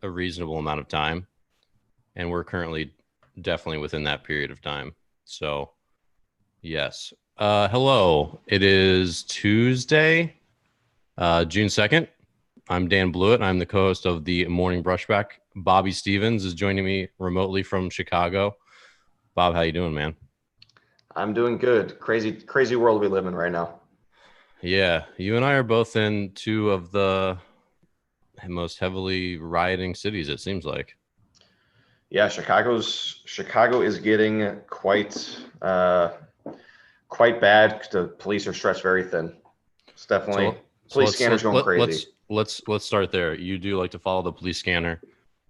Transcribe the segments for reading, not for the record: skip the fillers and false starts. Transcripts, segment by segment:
a reasonable amount of time, and we're currently definitely within that period of time. So, yes. Hello. It is Tuesday, June 2nd. I'm Dan Blewett. I'm the co-host of the Morning Brushback. Bobby Stevens is joining me remotely from Chicago. Bob, how you doing, man? I'm doing good. Crazy world we live in right now. Yeah, you and I are both in two of the most heavily rioting cities, it seems like. Yeah, Chicago is getting quite bad. The police are stretched very thin. It's definitely So so police let's scanners going crazy. let's start there. You do like to follow the police scanner.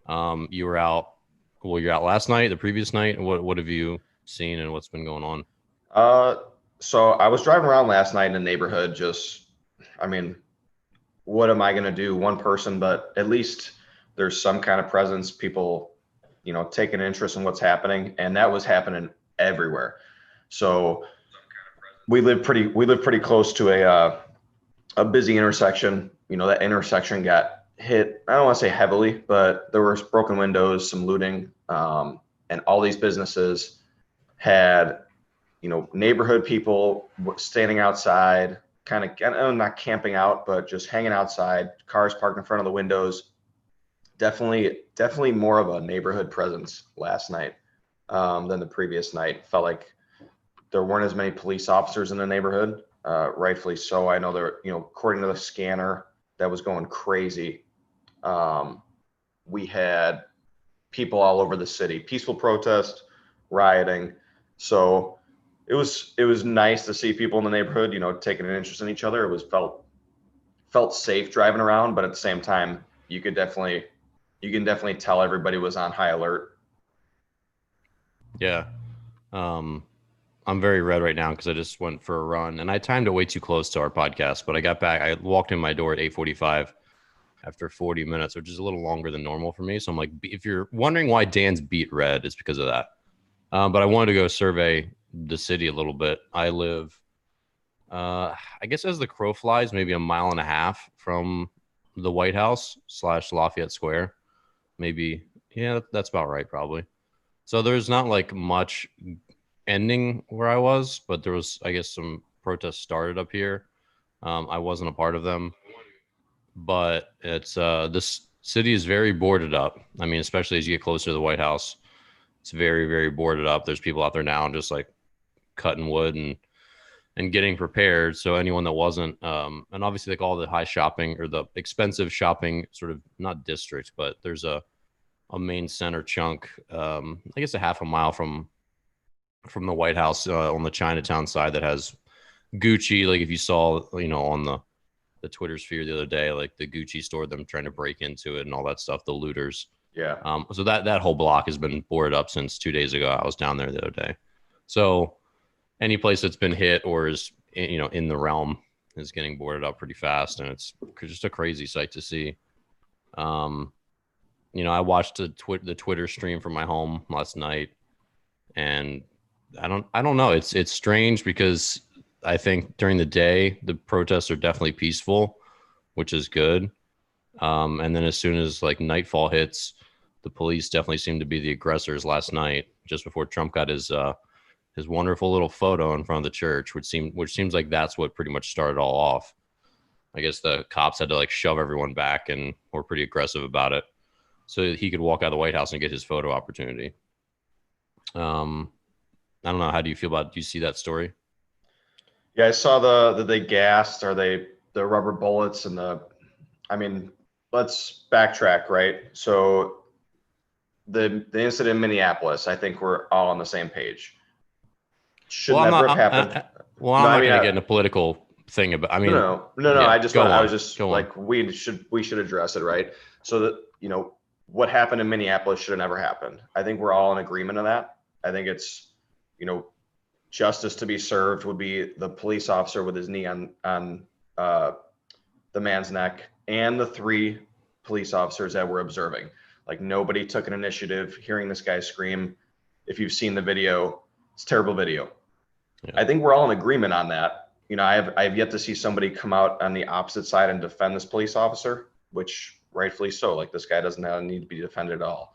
You were out. Well, you're out last night, the previous night. What have you seen and what's been going on? Uh, so I was driving around last night in the neighborhood. I mean, what am I gonna do? One person, but at least there's some kind of presence. People, taking interest in what's happening, and that was happening everywhere. So we live pretty close to a busy intersection. That intersection got hit. I don't want to say heavily, but there were broken windows, some looting, and all these businesses had, neighborhood people standing outside, kind of not camping out, but just hanging outside. Cars parked in front of the windows. Definitely more of a neighborhood presence last night than the previous night. Felt like there weren't as many police officers in the neighborhood. Rightfully so. I know there, according to the scanner that was going crazy, we had people all over the city, peaceful protest, rioting. So it was nice to see people in the neighborhood, taking an interest in each other. It was felt safe driving around, but at the same time, you can definitely tell everybody was on high alert. Yeah. Um, I'm very red right now because I just went for a run and I timed it way too close to our podcast. But I got back. I walked in my door at 8:45 after 40 minutes, which is a little longer than normal for me. So I'm like, if you're wondering why Dan's beat red, it's because of that. But I wanted to go survey the city a little bit. I live, I guess, as the crow flies, maybe a mile and a half from the White House slash Lafayette Square. Maybe, yeah, that's about right, probably. So there's not like much ending where I was, but there was, I guess, some protests started up here. I wasn't a part of them, but it's this city is very boarded up. I mean, especially as you get closer to the White House, it's very, very boarded up. There's people out there now just like cutting wood and getting prepared. So anyone that wasn't, and obviously like all the high shopping or the expensive shopping sort of not districts, but there's a main center chunk, I guess a half a mile from the White House on the Chinatown side that has Gucci. Like if you saw, on the Twitter sphere the other day, like the Gucci store, them trying to break into it and all that stuff, the looters. Yeah. So that whole block has been boarded up since 2 days ago. I was down there the other day. So any place that's been hit or is in the realm is getting boarded up pretty fast, and it's just a crazy sight to see. Um, I watched the Twitter stream from my home last night, and I don't know. It's strange because I think during the day the protests are definitely peaceful, which is good. And then as soon as like nightfall hits, the police definitely seem to be the aggressors last night, just before Trump got his wonderful little photo in front of the church, which seems like that's what pretty much started all off. I guess the cops had to like shove everyone back and were pretty aggressive about it, so he could walk out of the White House and get his photo opportunity. Um, I don't know. How do you feel about? Do you see that story? Yeah, I saw the they gassed or the rubber bullets and I mean, let's backtrack, right? So the incident in Minneapolis, I think we're all on the same page. Should Well, I'm never not. have happened. Well, No, I'm I not mean, going to get in a political thing about. I no, mean, no, no, no. yeah. I was just Go on. like, we should address it, right? So that, what happened in Minneapolis should have never happened. I think we're all in agreement on that. I think it's, you know, justice to be served would be the police officer with his knee on uh, the man's neck and the three police officers that were observing. Like nobody took an initiative. Hearing this guy scream, if you've seen the video, it's a terrible video. Yeah. I think we're all in agreement on that. I have yet to see somebody come out on the opposite side and defend this police officer, which rightfully so. Like, this guy doesn't need to be defended at all.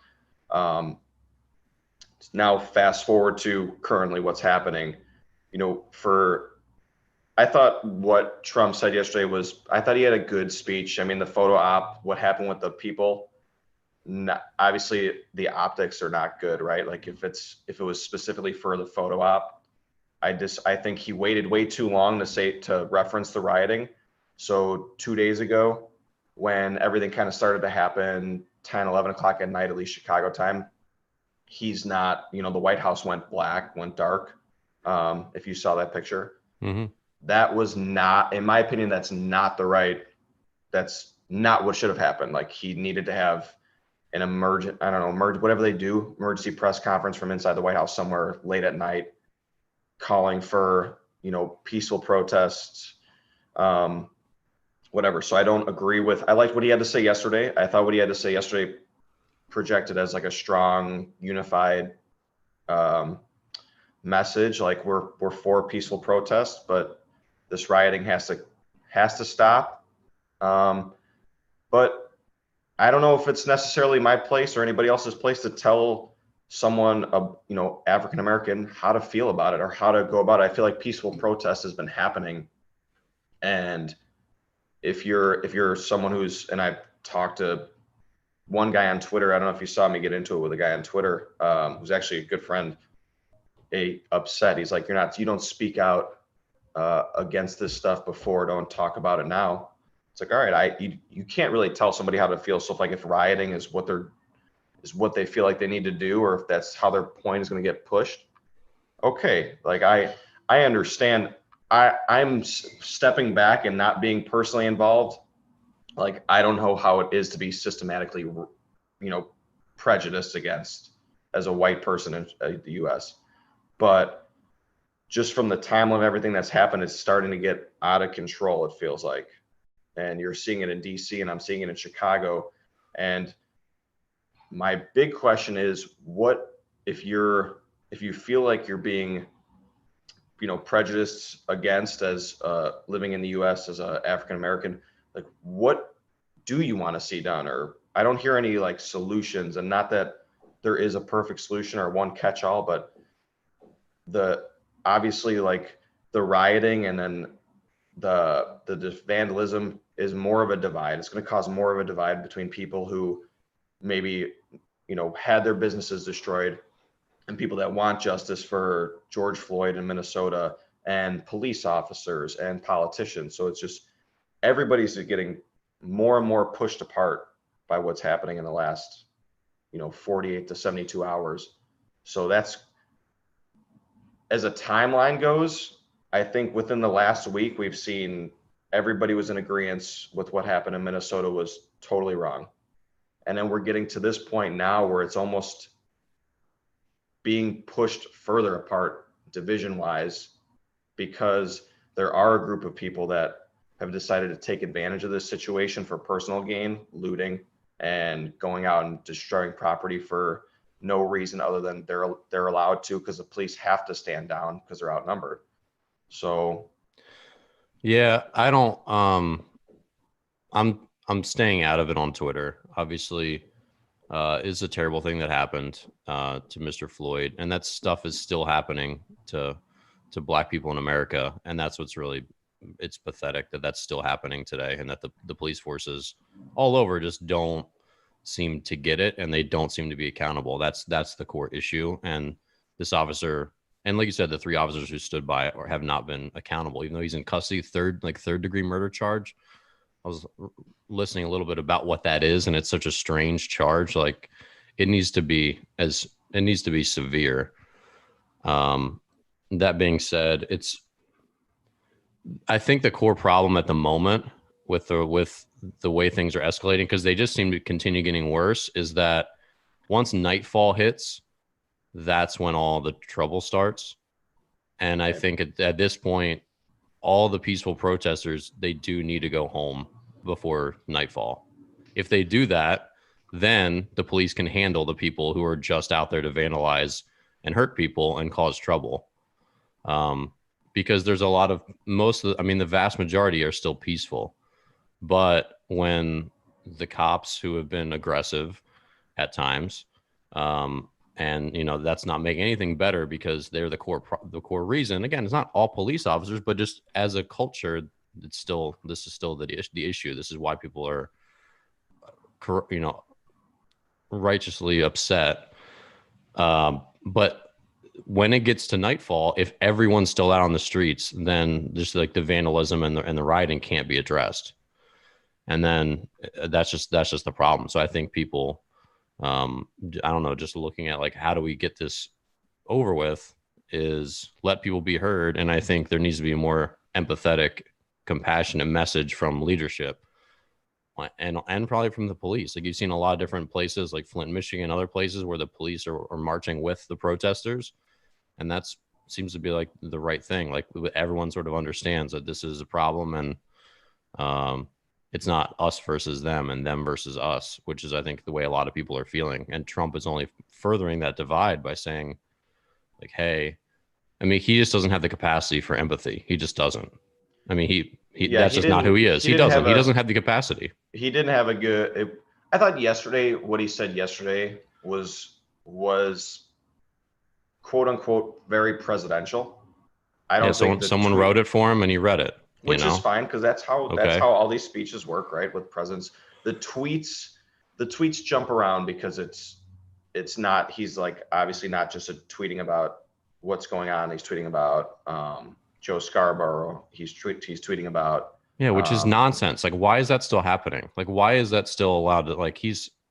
Now fast forward to currently what's happening. I thought what Trump said yesterday I thought he had a good speech. I mean, the photo op, what happened with the people, obviously the optics are not good, right? Like, if it was specifically for the photo op, I think he waited way too long to reference the rioting. So 2 days ago, when everything kind of started to happen, 10, 11 o'clock at night, at least Chicago time, he's not, the White House went dark. If you saw that picture, that was not, in my opinion, that's not what should have happened. Like, he needed to have an whatever they do, emergency press conference from inside the White House somewhere late at night, calling for, peaceful protests, whatever. So I don't agree I liked what he had to say yesterday. I thought what he had to say yesterday projected as like a strong, unified message. Like, we're for peaceful protests, but this rioting has to stop. But I don't know if it's necessarily my place or anybody else's place to tell someone, African American, how to feel about it or how to go about it. I feel like peaceful protest has been happening, and if you're someone and I've talked to one guy on Twitter. I don't know if you saw me get into it with a guy on Twitter, who's actually a good friend. Upset. He's like, you don't speak out against this stuff before. Don't talk about it now. It's like, all right, you can't really tell somebody how to feel. So if rioting is what they feel like they need to do, or if that's how their point is going to get pushed, okay. Like, I understand. I'm stepping back and not being personally involved. Like, I don't know how it is to be systematically, prejudiced against as a white person in the U.S. But just from the timeline of everything that's happened, it's starting to get out of control, it feels like. And you're seeing it in D.C. and I'm seeing it in Chicago. And my big question is, what if you feel like you're being, prejudiced against as living in the U.S. as a African American? Like, what do you want to see done? Or I don't hear any like solutions, and not that there is a perfect solution or one catch-all, but obviously like the rioting and then the vandalism is more of a divide. It's going to cause more of a divide between people who maybe, had their businesses destroyed and people that want justice for George Floyd in Minnesota, and police officers and politicians. So it's just, everybody's getting more and more pushed apart by what's happening in the last, 48 to 72 hours. So that's, as a timeline goes, I think within the last week, we've seen everybody was in agreement with what happened in Minnesota was totally wrong. And then we're getting to this point now where it's almost being pushed further apart division wise, because there are a group of people that have decided to take advantage of this situation for personal gain, looting, and going out and destroying property for no reason other than they're allowed to, because the police have to stand down because they're outnumbered. So yeah, I don't I'm staying out of it on Twitter. Obviously, it's a terrible thing that happened to Mr. Floyd, and that stuff is still happening to Black people in America, and that's what's really, it's pathetic that that's still happening today, and that the police forces all over just don't seem to get it, and they don't seem to be accountable. That's the core issue. And this officer, and like you said, the 3 officers who stood by or have not been accountable, even though he's in custody, third degree murder charge. I was listening a little bit about what that is, and it's such a strange charge. Like, it needs to be severe. That being said, I think the core problem at the moment with the way things are escalating, because they just seem to continue getting worse, is that once nightfall hits, that's when all the trouble starts. And I think at this point, all the peaceful protesters, they do need to go home before nightfall. If they do that, then the police can handle the people who are just out there to vandalize and hurt people and cause trouble. Because there's a lot of, the vast majority are still peaceful. But when the cops who have been aggressive at times. And that's not making anything better because they're the core reason. Again, it's not all police officers, but just as a culture, this is still the issue. This is why people are, righteously upset. But when it gets to nightfall, if everyone's still out on the streets, then just like the vandalism and the rioting can't be addressed. And then that's just the problem. So I think people, I don't know, just looking at like, how do we get this over with, is let people be heard. And I think there needs to be a more empathetic, compassionate message from leadership and probably from the police. Like, you've seen a lot of different places like Flint, Michigan, other places where the police are marching with the protesters. And that's seems to be like the right thing. Like, everyone sort of understands that this is a problem, and it's not us versus them and them versus us, which is, I think, the way a lot of people are feeling. And Trump is only furthering that divide by saying, like, hey, I mean, he just doesn't have the capacity for empathy. He just doesn't. I mean, that's just not who he is. He doesn't have the capacity. He didn't have a good. I thought what he said yesterday was quote unquote very presidential. I don't think someone wrote it for him and he read it, which is fine, because that's how all these speeches work, right? With presidents, the tweets jump around because it's not. He's like obviously not just tweeting about what's going on. He's tweeting about Joe Scarborough. He's tweeting about which is nonsense. Like, why is that still happening? Like, why is that still allowed to, like,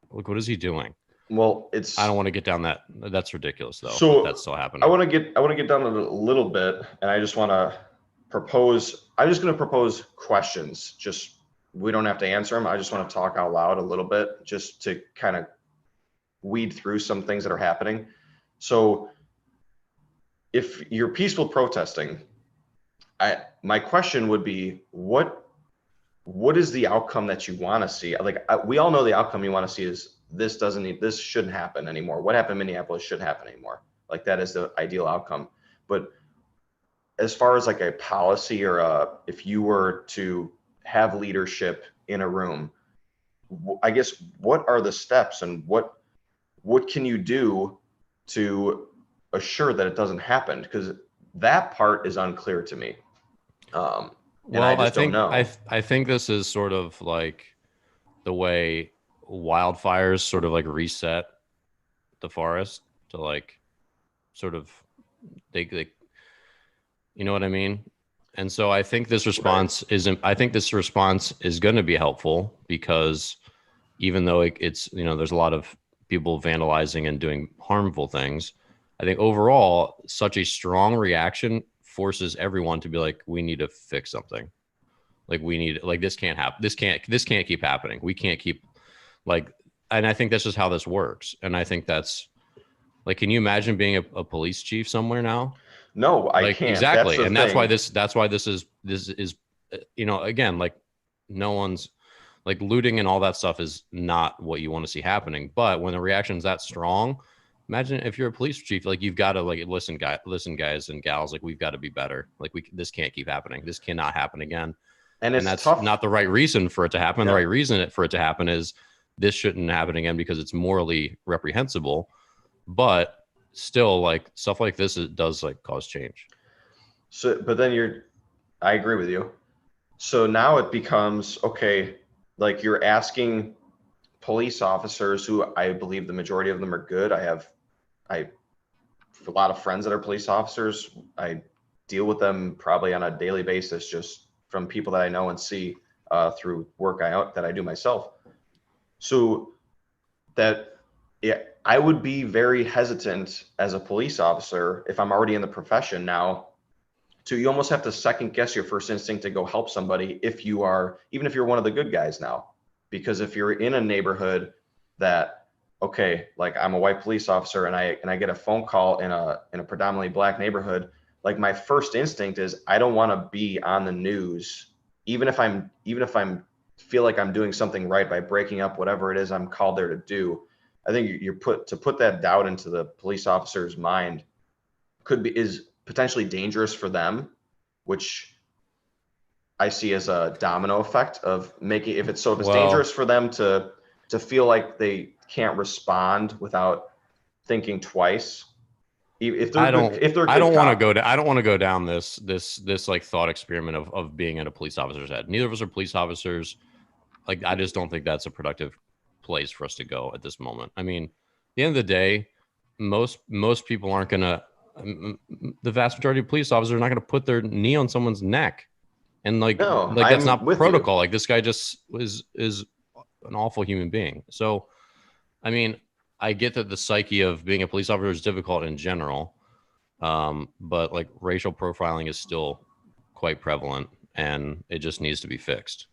what is he doing? Well, I don't want to get down that's ridiculous though. So that's still happening. I want to get down a little bit, and I just want to propose. I'm just going to propose questions. Just, we don't have to answer them. I just want to talk out loud a little bit, just to kind of weed through some things that are happening. So, if you're peaceful protesting, my question would be, what is the outcome that you want to see? Like, we all know the outcome you want to see is this shouldn't happen anymore. What happened in Minneapolis shouldn't happen anymore. Like, that is the ideal outcome. But as far as like a policy, or if you were to have leadership in a room, I guess, what are the steps, and what can you do to assure that it doesn't happen? Because that part is unclear to me. I don't know. I think this is sort of like the way wildfires sort of like reset the forest to, like, sort of, they you know what I mean? And so I think this response is going to be helpful, because even though it's there's a lot of people vandalizing and doing harmful things, I think overall such a strong reaction forces everyone to be like, we need to fix something. Like, this can't happen. This can't keep happening. We can't keep, like, and I think that's just how this works. And I think that's, like, can you imagine being a police chief somewhere now? No, I can't. Exactly. That's why this is again, like, no one's, like, looting and all that stuff is not what you want to see happening. But when the reaction is that strong, imagine if you're a police chief, like, you've got to, like, listen guys and gals, like, we've got to be better. Like, this can't keep happening. This cannot happen again. And that's tough. Not the right reason for it to happen. Yeah. The right reason for it to happen is this shouldn't happen again because it's morally reprehensible. But still, like, stuff like this, it does, like, cause change. So, but then I agree with you. So now it becomes, okay, like, you're asking police officers, who I believe the majority of them are good. I have a lot of friends that are police officers. I deal with them probably on a daily basis, just from people that I know and see through work that I do myself. So that, yeah, I would be very hesitant as a police officer, if I'm already in the profession now, you almost have to second guess your first instinct to go help somebody, even if you're one of the good guys now. Because if you're in a neighborhood that, okay, like, I'm a white police officer and I get a phone call in a predominantly black neighborhood, like, my first instinct is, I don't want to be on the news, even if I'm feel like I'm doing something right by breaking up whatever it is I'm called there to do. I think to put that doubt into the police officer's mind is potentially dangerous for them, which I see as a domino effect of making, if it's Well, dangerous for them to feel like they can't respond without thinking twice, if they're I good, don't if they're a I good don't want to cop. go to I don't want to go down this like thought experiment of being in a police officer's head. Neither of us are police officers. Like I just don't think that's a productive place for us to go at this moment. I mean, at the end of the day, most people aren't gonna the vast majority of police officers are not gonna put their knee on someone's neck. And No, like that's I'm not with you. protocol. Like this guy just is an awful human being. So I mean, I get that the psyche of being a police officer is difficult in general, but like racial profiling is still quite prevalent, and it just needs to be fixed.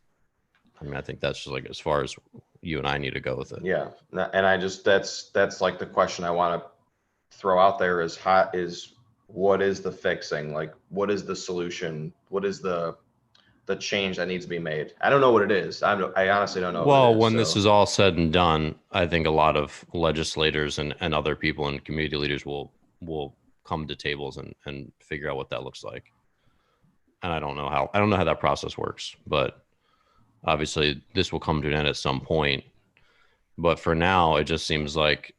I mean, I think that's just like as far as you and I need to go with it. Yeah, and I just that's like the question I want to throw out there is what is the fixing? Like, what is the solution? What is the change that needs to be made? I don't know what it is. I honestly don't know what it Well, is. when this So is all said and done, I think a lot of legislators and other people and community leaders will come to tables and figure out what that looks like. And I don't know how that process works, but obviously this will come to an end at some point. But for now, it just seems like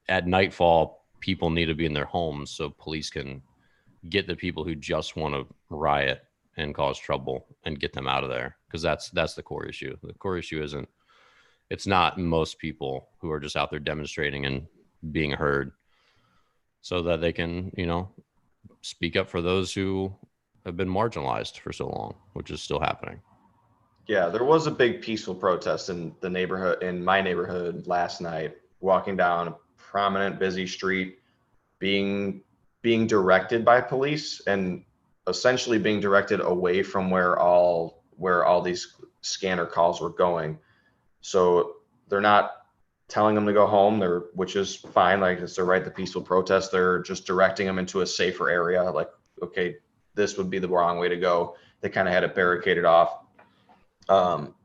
at nightfall, people need to be in their homes so police can get the people who just want to riot and cause trouble and get them out of there, because that's the core issue. The core issue isn't it's not most people who are just out there demonstrating and being heard, so that they can speak up for those who have been marginalized for so long, which is still happening. yeah, there was a big peaceful protest in the neighborhood, in my neighborhood last night, walking down a prominent busy street, being directed by police and essentially being directed away from where all these scanner calls were going. So they're not telling them to go home, which is fine. Like it's their right to peaceful protest. They're just directing them into a safer area. Like, okay, this would be the wrong way to go. They kind of had it barricaded off. Um,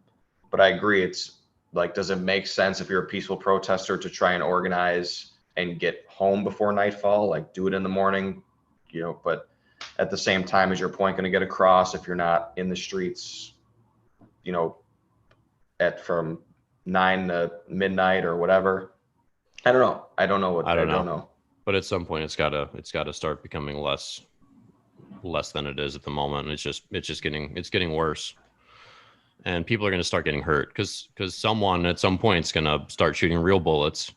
but I agree. It's like, does it make sense if you're a peaceful protester to try and organize and get home before nightfall? Like, do it in the morning, but at the same time, is your point going to get across if you're not in the streets, you know, at from 9 to midnight or whatever? I don't know. I I don't don't know, know. but at some point it's got to start becoming less than it is at the moment, and it's getting worse, and people are going to start getting hurt because someone at some point is going to start shooting real bullets,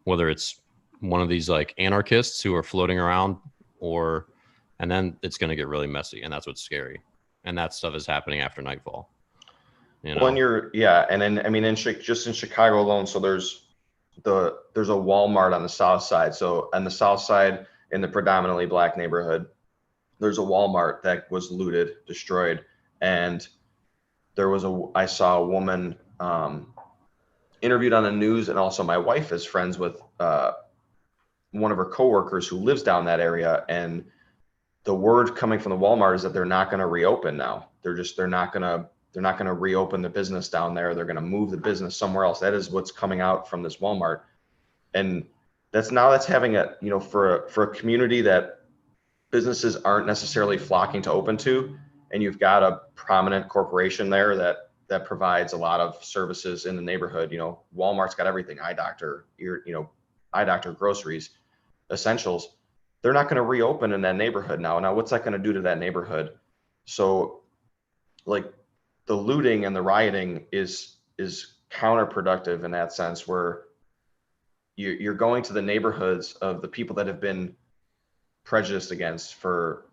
whether it's one of these like anarchists who are floating around, or and then it's going to get really messy, and that's what's scary, and that stuff is happening after nightfall, you When know. you're, yeah, and then I mean, just in Chicago alone, so there's a Walmart on the south side. So on the south side, in the predominantly black neighborhood, there's a Walmart that was looted, destroyed, and I saw a woman interviewed on the news, and also my wife is friends with one of her coworkers who lives down that area, and the word coming from the Walmart is that they're not going to reopen now. They're not going to reopen the business down there. They're going to move the business somewhere else. That is what's coming out from this Walmart, and that's having for a community that businesses aren't necessarily flocking to open to, and you've got a prominent corporation there that provides a lot of services in the neighborhood. Walmart's got everything: eye doctor, eye doctor, groceries, essentials. They're not going to reopen in that neighborhood now. Now, what's that going to do to that neighborhood? So, like, the looting and the rioting is counterproductive in that sense, where you're going to the neighborhoods of the people that have been prejudiced against for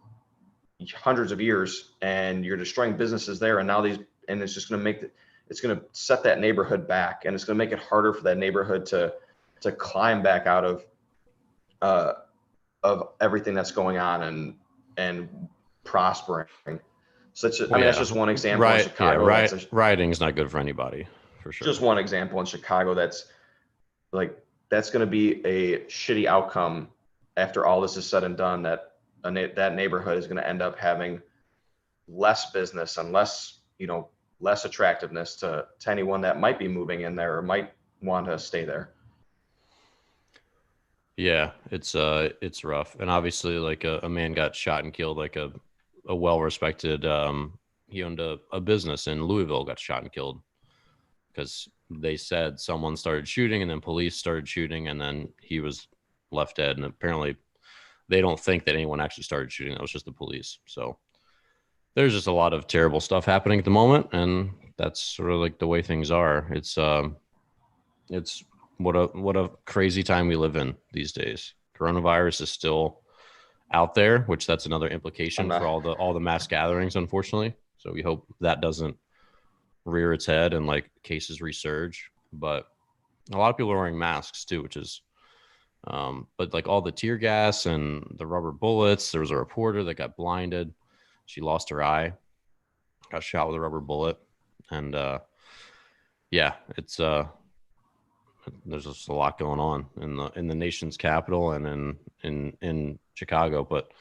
hundreds of years, and you're destroying businesses there, and it's just going to it's going to set that neighborhood back, and it's going to make it harder for that neighborhood to climb back out uh, of everything that's going on and prospering. I Well, mean, that's yeah, just one example in right, yeah, Chicago. rioting is not good for anybody, for sure. Just one example in Chicago. Like that's going to be a shitty outcome after all this is said and done. That neighborhood is going to end up having less business and less attractiveness to anyone that might be moving in there or might want to stay there. Yeah, it's rough, and obviously, like a man got shot and killed, like a well respected he owned a business in Louisville, got shot and killed because they said someone started shooting and then police started shooting and then he was left dead. And apparently they don't think that anyone actually started shooting. That was just the police. So there's just a lot of terrible stuff happening at the moment. And that's sort of like the way things are. It's what a crazy time we live in these days. Coronavirus is still out there, which that's another implication for all the mass gatherings, unfortunately. So we hope that doesn't rear its head and like cases resurge. But a lot of people are wearing masks too, which is but like all the tear gas and the rubber bullets. There was a reporter that got blinded. She lost her eye, got shot with a rubber bullet. And yeah, it's there's just a lot going on in the nation's capital and in Chicago. But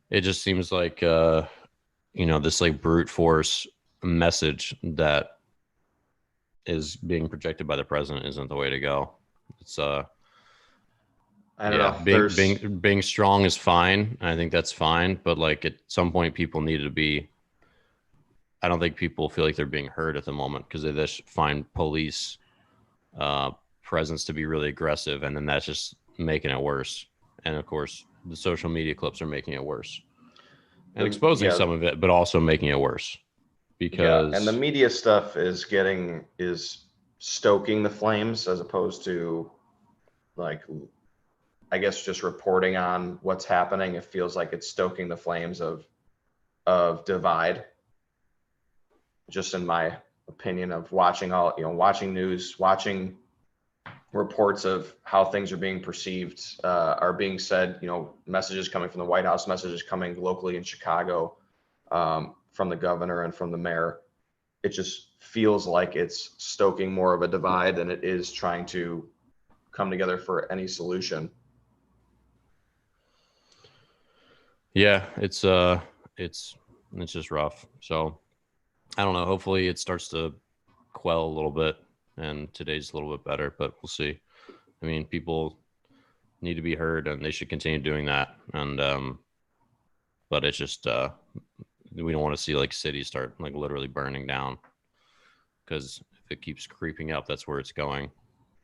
it just seems like this like brute force message that is being projected by the president isn't the way to go. It's I don't know. Being strong is fine. I think that's fine, but like at some point people need to be. I don't think people feel like they're being heard at the moment because they just find police presence to be really aggressive, and then that's just making it worse. And of course, the social media clips are making it worse and exposing some of it, but also making it worse. Because and the media stuff is stoking the flames as opposed to like, I guess, just reporting on what's happening. It feels like it's stoking the flames of divide. Just in my opinion of watching watching news, watching reports of how things are being perceived, are being said, messages coming from the White House, messages coming locally in Chicago, from the governor and from the mayor. It just feels like it's stoking more of a divide than it is trying to come together for any solution. Yeah, it's just rough. So I don't know. Hopefully it starts to quell a little bit and today's a little bit better, but we'll see. I mean, people need to be heard and they should continue doing that. And, but it's just, we don't want to see like cities start like literally burning down, because if it keeps creeping up, that's where it's going.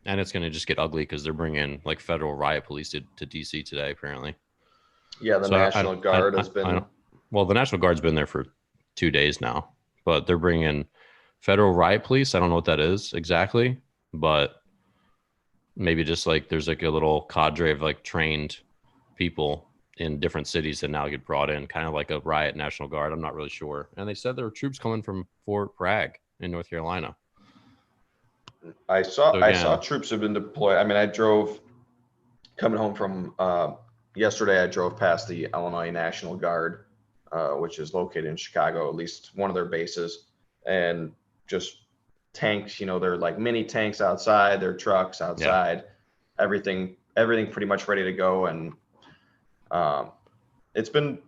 And it's going to just get ugly because they're bringing like federal riot police to DC today, apparently. Yeah, the National Guard has been. Well, the National Guard's been there for 2 days now, but they're bringing federal riot police. I don't know what that is exactly, but maybe just like there's like a little cadre of like trained people in different cities that now get brought in, kind of like a riot National Guard. I'm not really sure. And they said there were troops coming from Fort Bragg in North Carolina. I saw troops have been deployed. I mean, I drove coming home from yesterday. I drove past the Illinois National Guard, which is located in Chicago, at least one of their bases, and just tanks. They're like mini tanks outside. Their trucks outside. Yeah. Everything pretty much ready to go. And it's been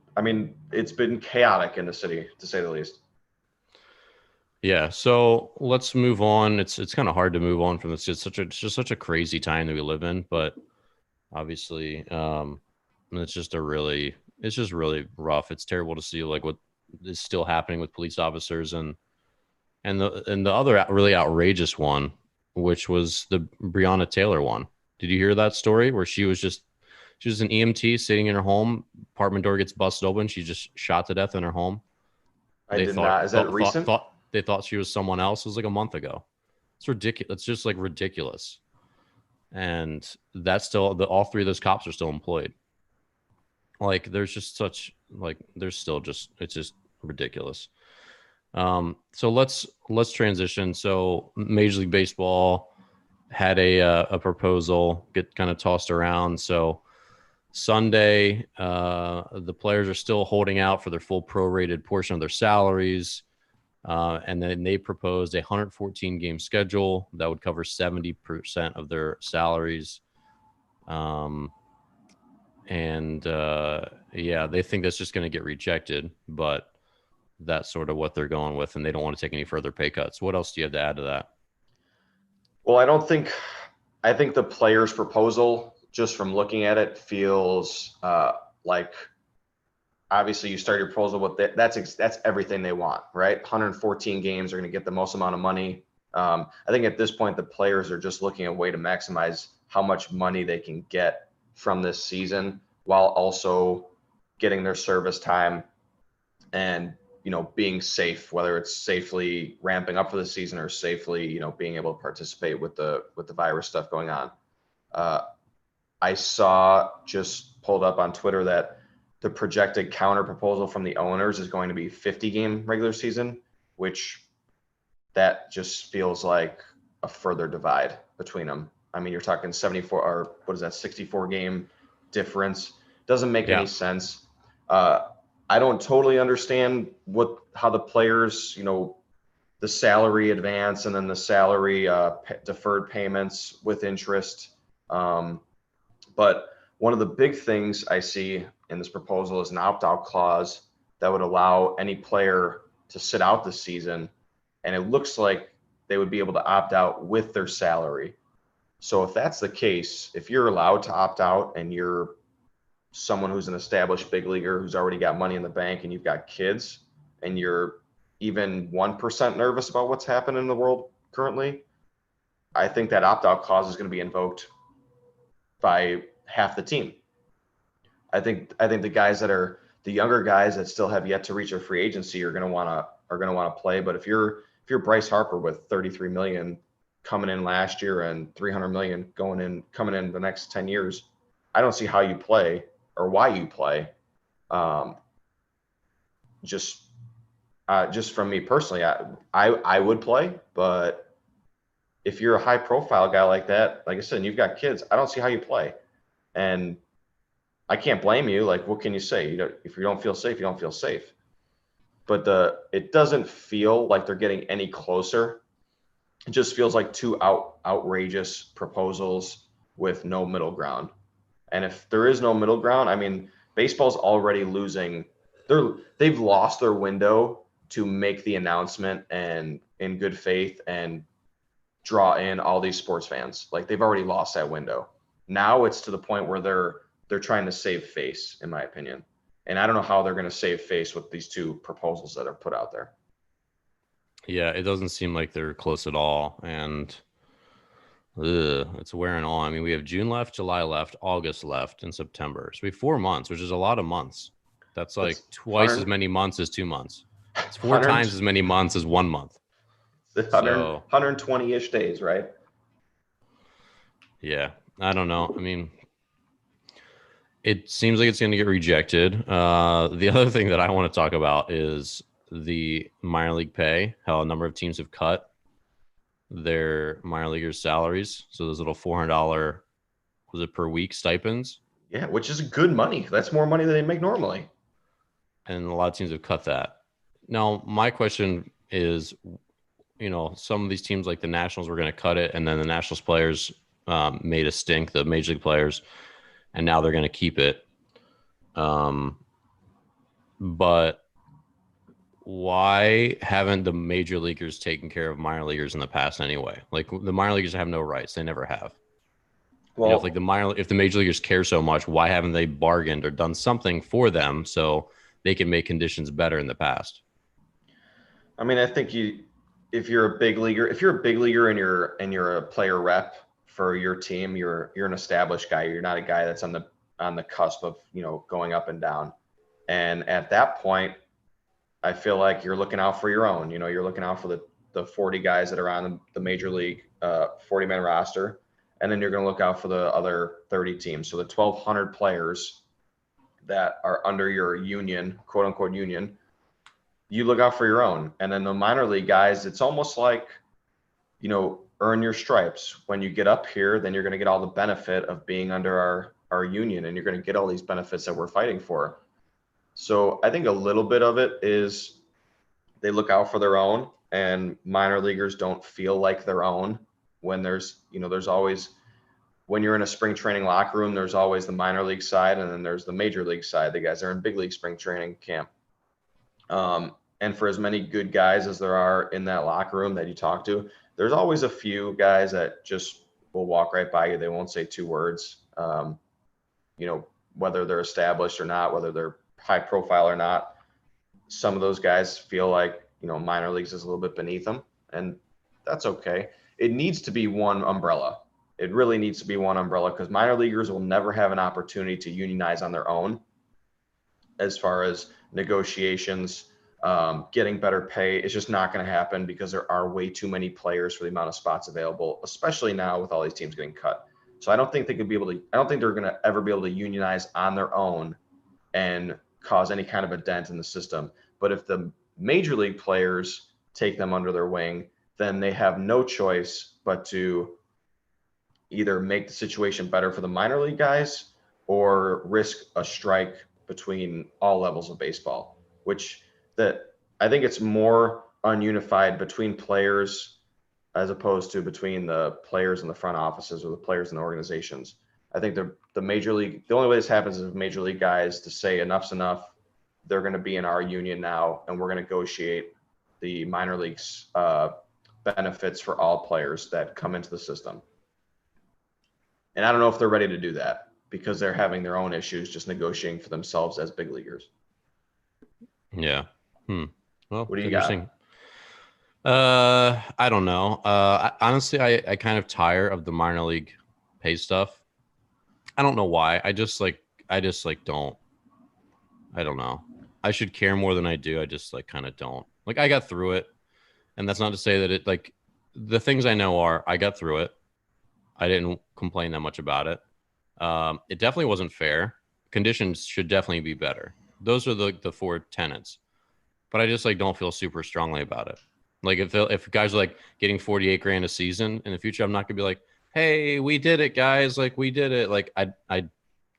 chaotic in the city, to say the least. Yeah, so let's move on. It's kind of hard to move on from this. It's just such a crazy time that we live in, but obviously, it's just really rough. It's terrible to see like what is still happening with police officers and the other really outrageous one, which was the Breonna Taylor one. Did you hear that story where she was an EMT sitting in her home, apartment door gets busted open, she just shot to death in her home? I did not. Is that recent? They thought she was someone else. It was like a month ago. It's ridiculous. It's just like ridiculous. And that's still all three of those cops are still employed. Like there's just it's just ridiculous. So let's transition. So Major League Baseball had a proposal get kind of tossed around. So Sunday, the players are still holding out for their full prorated portion of their salaries. And then they proposed a 114 game schedule that would cover 70% of their salaries. They think that's just going to get rejected, but that's sort of what they're going with, and they don't want to take any further pay cuts. What else do you have to add to that? Well, I think the players' proposal, just from looking at it, feels like obviously you start your proposal with that. That's everything they want, right? 114 games are going to get the most amount of money. I think at this point, the players are just looking at a way to maximize how much money they can get from this season while also getting their service time and, being safe, whether it's safely ramping up for the season or safely, being able to participate with the virus stuff going on. I saw just pulled up on Twitter that the projected counter proposal from the owners is going to be 50-game regular season, which that just feels like a further divide between them. I mean, you're talking 74 or what is that, 64-game difference. Doesn't make any sense. I don't totally understand how the players, the salary advance and then the salary deferred payments with interest. But one of the big things I see in this proposal is an opt-out clause that would allow any player to sit out the season. And it looks like they would be able to opt out with their salary. So if that's the case, if you're allowed to opt out and you're someone who's an established big leaguer who's already got money in the bank and you've got kids and you're even 1% nervous about what's happening in the world currently, I think that opt-out clause is going to be invoked by half the team. I think the guys that are the younger guys that still have yet to reach a free agency are going to want to play. But if you're Bryce Harper with 33 million coming in last year and 300 million coming in the next 10 years, I don't see how you play or why you play. Just from me personally, I would play, but if you're a high profile guy like that, like I said, and you've got kids, I don't see how you play. And I can't blame you. Like, what can you say? If you don't feel safe, you don't feel safe. But it doesn't feel like they're getting any closer. It just feels like two outrageous proposals with no middle ground. And if there is no middle ground, I mean, baseball's already losing. They've lost their window to make the announcement and in good faith and draw in all these sports fans. Like, they've already lost that window. Now it's to the point where they're trying to save face, in my opinion. And I don't know how they're going to save face with these two proposals that are put out there. Yeah, it doesn't seem like they're close at all. And it's wearing on. I mean, we have June left, July left, August left, and September. So we have 4 months, which is a lot of months. That's like twice as many months as 2 months. It's 4 times as many months as 1 month. 120-ish days, right? Yeah, I don't know. I mean, it seems like it's going to get rejected. The other thing that I want to talk about is the minor league pay, how a number of teams have cut their minor leaguers' salaries. So those little $400, was it per week stipends? Yeah, which is good money. That's more money than they make normally. And a lot of teams have cut that. Now, my question is, some of these teams like the Nationals were going to cut it, and then the Nationals players made a stink, the major league players, and now they're going to keep it. But why haven't the major leaguers taken care of minor leaguers in the past anyway? Like, the minor leaguers have no rights. They never have. Well, if the major leaguers care so much, why haven't they bargained or done something for them so they can make conditions better in the past? I mean, I think if you're a big leaguer and you're a player rep for your team, you're an established guy. You're not a guy that's on the cusp of, going up and down. And at that point, I feel like you're looking out for your own. You're looking out for the 40 guys that are on the major league 40-man roster, and then you're going to look out for the other 30 teams. So the 1,200 players that are under your union, quote unquote union, you look out for your own. And then the minor league guys, it's almost like, earn your stripes. When you get up here, then you're going to get all the benefit of being under our union, and you're going to get all these benefits that we're fighting for. So I think a little bit of it is they look out for their own, and minor leaguers don't feel like their own when there's always, when you're in a spring training locker room, there's always the minor league side, and then there's the major league side. The guys that are in big league spring training camp. And for as many good guys as there are in that locker room that you talk to, there's always a few guys that just will walk right by you. They won't say two words, whether they're established or not, whether they're high profile or not, some of those guys feel like, minor leagues is a little bit beneath them, and that's okay. It needs to be one umbrella. It really needs to be one umbrella, because minor leaguers will never have an opportunity to unionize on their own as far as negotiations, getting better pay. It's just not going to happen, because there are way too many players for the amount of spots available, especially now with all these teams getting cut. So I don't think they're going to ever be able to unionize on their own and cause any kind of a dent in the system. But if the major league players take them under their wing, then they have no choice but to either make the situation better for the minor league guys or risk a strike between all levels of baseball, which that I think it's more ununified between players as opposed to between the players in the front offices or the players in the organizations. I think the major league, the only way this happens is if major league guys to say enough's enough, they're going to be in our union now, and we're going to negotiate the minor leagues benefits for all players that come into the system. And I don't know if they're ready to do that, because they're having their own issues just negotiating for themselves as big leaguers. Yeah. Well, what do you got? I don't know. Honestly, I kind of tire of the minor league pay stuff. I don't know why. I just don't. I don't know. I should care more than I do. I just kind of don't. I got through it, and that's not to say that it the things I know are I got through it. I didn't complain that much about it. It definitely wasn't fair. Conditions should definitely be better. Those are the four tenets. But I just don't feel super strongly about it. If guys are getting $48,000 a season in the future, I'm not gonna be like, hey, we did it, guys. We did it. I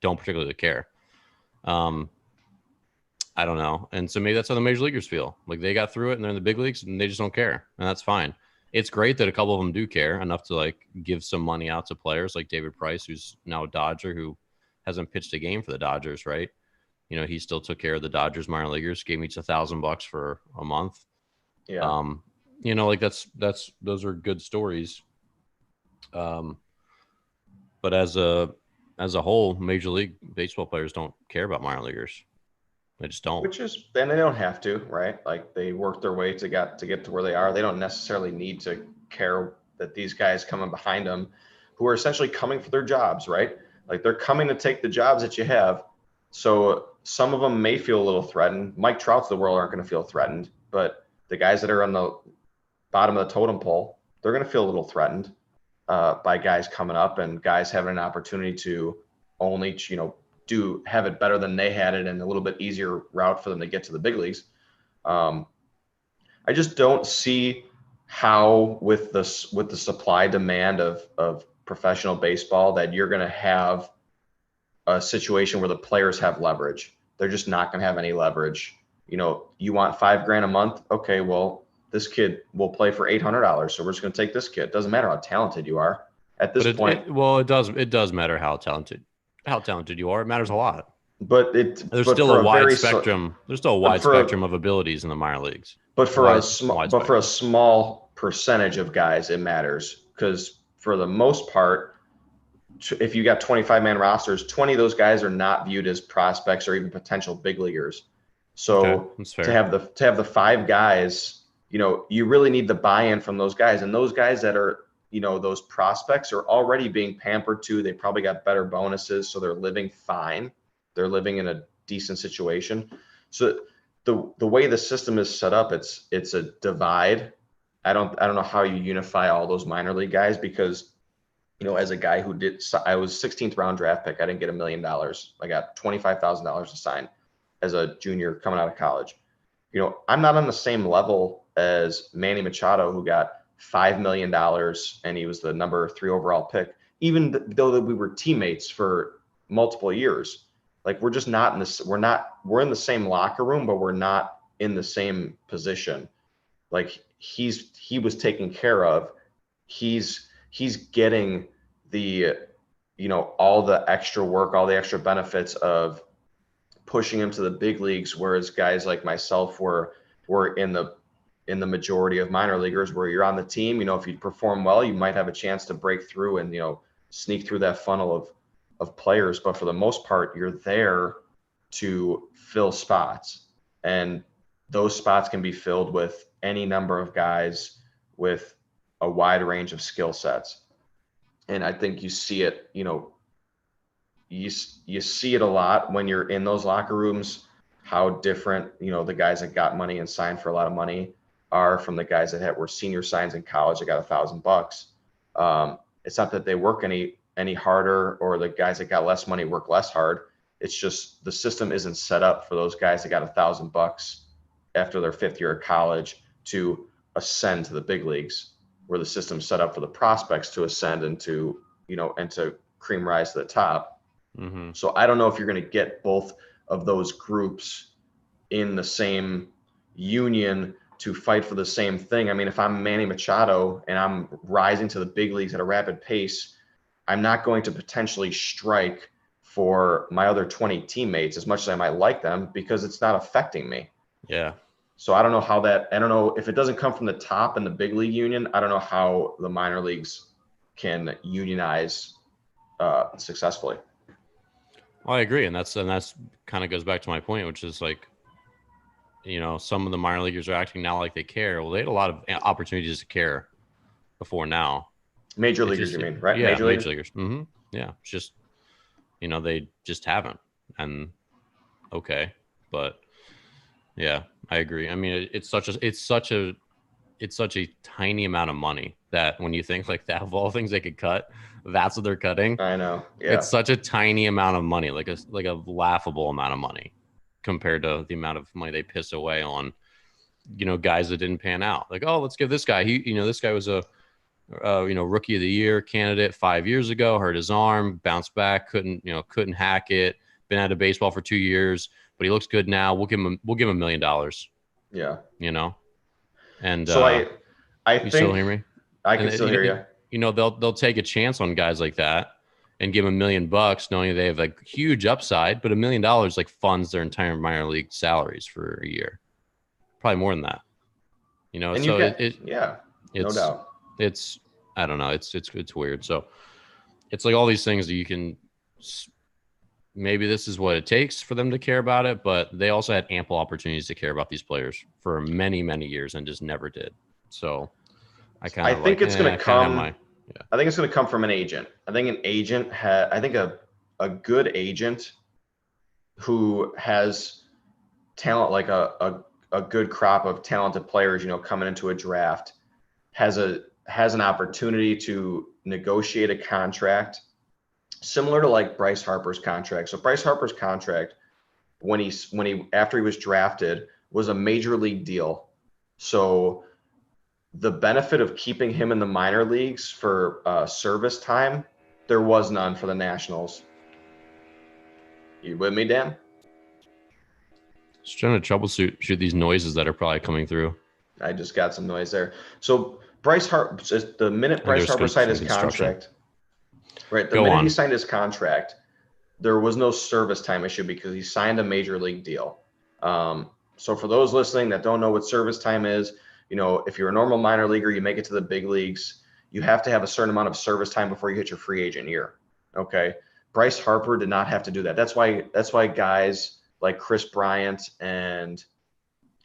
don't particularly care. I don't know. And so maybe that's how the major leaguers feel. They got through it and they're in the big leagues and they just don't care. And that's fine. It's great that a couple of them do care enough to give some money out to players like David Price, who's now a Dodger, who hasn't pitched a game for the Dodgers, right? He still took care of the Dodgers minor leaguers, gave each $1,000 for a month. Yeah. Those are good stories. But as a whole, Major League Baseball players don't care about minor leaguers. They just don't. Then they don't have to, right? They work their way to get to where they are. They don't necessarily need to care that these guys coming behind them, who are essentially coming for their jobs, right? They're coming to take the jobs that you have. So some of them may feel a little threatened. Mike Trouts of the world aren't going to feel threatened, but the guys that are on the bottom of the totem pole, they're going to feel a little threatened by guys coming up and guys having an opportunity to only, have it better than they had it and a little bit easier route for them to get to the big leagues. I just don't see how with the supply demand of professional baseball that you're going to have a situation where the players have leverage. They're just not going to have any leverage. You want $5,000 a month. Okay, well, this kid will play for $800. So we're just going to take this kid. It doesn't matter how talented you are at this point. It does matter how talented you are. It matters a lot. But there's still a wide spectrum. There's still a wide spectrum of abilities in the minor leagues. But for a small percentage of guys, it matters, because for the most part, if you got 25-man rosters, 20 of those guys are not viewed as prospects or even potential big leaguers. So to have the 5 guys, you really need the buy-in from those guys, and those guys that are, those prospects are already being pampered too. They probably got better bonuses, so they're living fine. They're living in a decent situation. So the way the system is set up, it's a divide. I don't know how you unify all those minor league guys, because as a guy I was 16th round draft pick. I didn't get $1 million. I got $25,000 to sign as a junior coming out of college. I'm not on the same level as Manny Machado, who got $5 million and he was the number 3 overall pick, even though we were teammates for multiple years. We're just not in this. We're in the same locker room, but we're not in the same position. He was taken care of. He's getting the, all the extra work, all the extra benefits of pushing him to the big leagues, whereas guys like myself were in the majority of minor leaguers, where you're on the team. If you perform well, you might have a chance to break through and sneak through that funnel of players. But for the most part, you're there to fill spots. And those spots can be filled with any number of guys with a wide range of skill sets. And I think you see it, you see it a lot when you're in those locker rooms, how different, the guys that got money and signed for a lot of money are from the guys that were senior signs in college that got $1,000. It's not that they work any harder, or the guys that got less money work less hard. It's just the system isn't set up for those guys that got $1,000 after their 5th year of college to ascend to the big leagues, where the system's set up for the prospects to ascend and to cream rise to the top. Mm-hmm. So I don't know if you're going to get both of those groups in the same union to fight for the same thing. I mean, if I'm Manny Machado and I'm rising to the big leagues at a rapid pace, I'm not going to potentially strike for my other 20 teammates as much as I might like them, because it's not affecting me. Yeah. So I don't know if it doesn't come from the top in the big league union, I don't know how the minor leagues can unionize successfully. Well, I agree. And that's kind of goes back to my point, which is like, some of the minor leaguers are acting now like they care. Well, they had a lot of opportunities to care before now. Major leaguers, you mean, right? Yeah, Major leaguers. Mm-hmm. Yeah, it's just, they just haven't. And okay, but yeah, I agree. I mean, it's such a tiny amount of money that when you think like that, of all things they could cut, that's what they're cutting. I know. Yeah. It's such a tiny amount of money, like a laughable amount of money compared to the amount of money they piss away on, guys that didn't pan out. Like, oh, let's give this guy. This guy was a, rookie of the year candidate 5 years ago, hurt his arm, bounced back, couldn't hack it, been out of baseball for 2 years, but he looks good now. We'll give him $1 million. Yeah. And so I you think still hear me? I can still hear you. They'll take a chance on guys like that and give them $1 million, knowing they have a huge upside, but $1 million like funds their entire minor league salaries for a year, probably more than that. And so no doubt. It's I don't know, it's weird. So it's like all these things that you can. Maybe this is what it takes for them to care about it, but they also had ample opportunities to care about these players for many, many years and just never did. So I think it's going to come. I think it's going to come from an agent. I think an agent a good agent who has talent, like a good crop of talented players, coming into a draft, has an opportunity to negotiate a contract similar to like Bryce Harper's contract. So Bryce Harper's contract, when he after he was drafted, was a major league deal. So the benefit of keeping him in the minor leagues for service time, there was none for the Nationals. You with me, Dan? Just trying to troubleshoot these noises that are probably coming through. I just got some noise there. So the minute Bryce Harper signed his contract, right? The minute he signed his contract, there was no service time issue because he signed a major league deal. So for those listening that don't know what service time is, if you're a normal minor leaguer, you make it to the big leagues, you have to have a certain amount of service time before you hit your free agent year. Okay. Bryce Harper did not have to do that. That's why guys like Chris Bryant and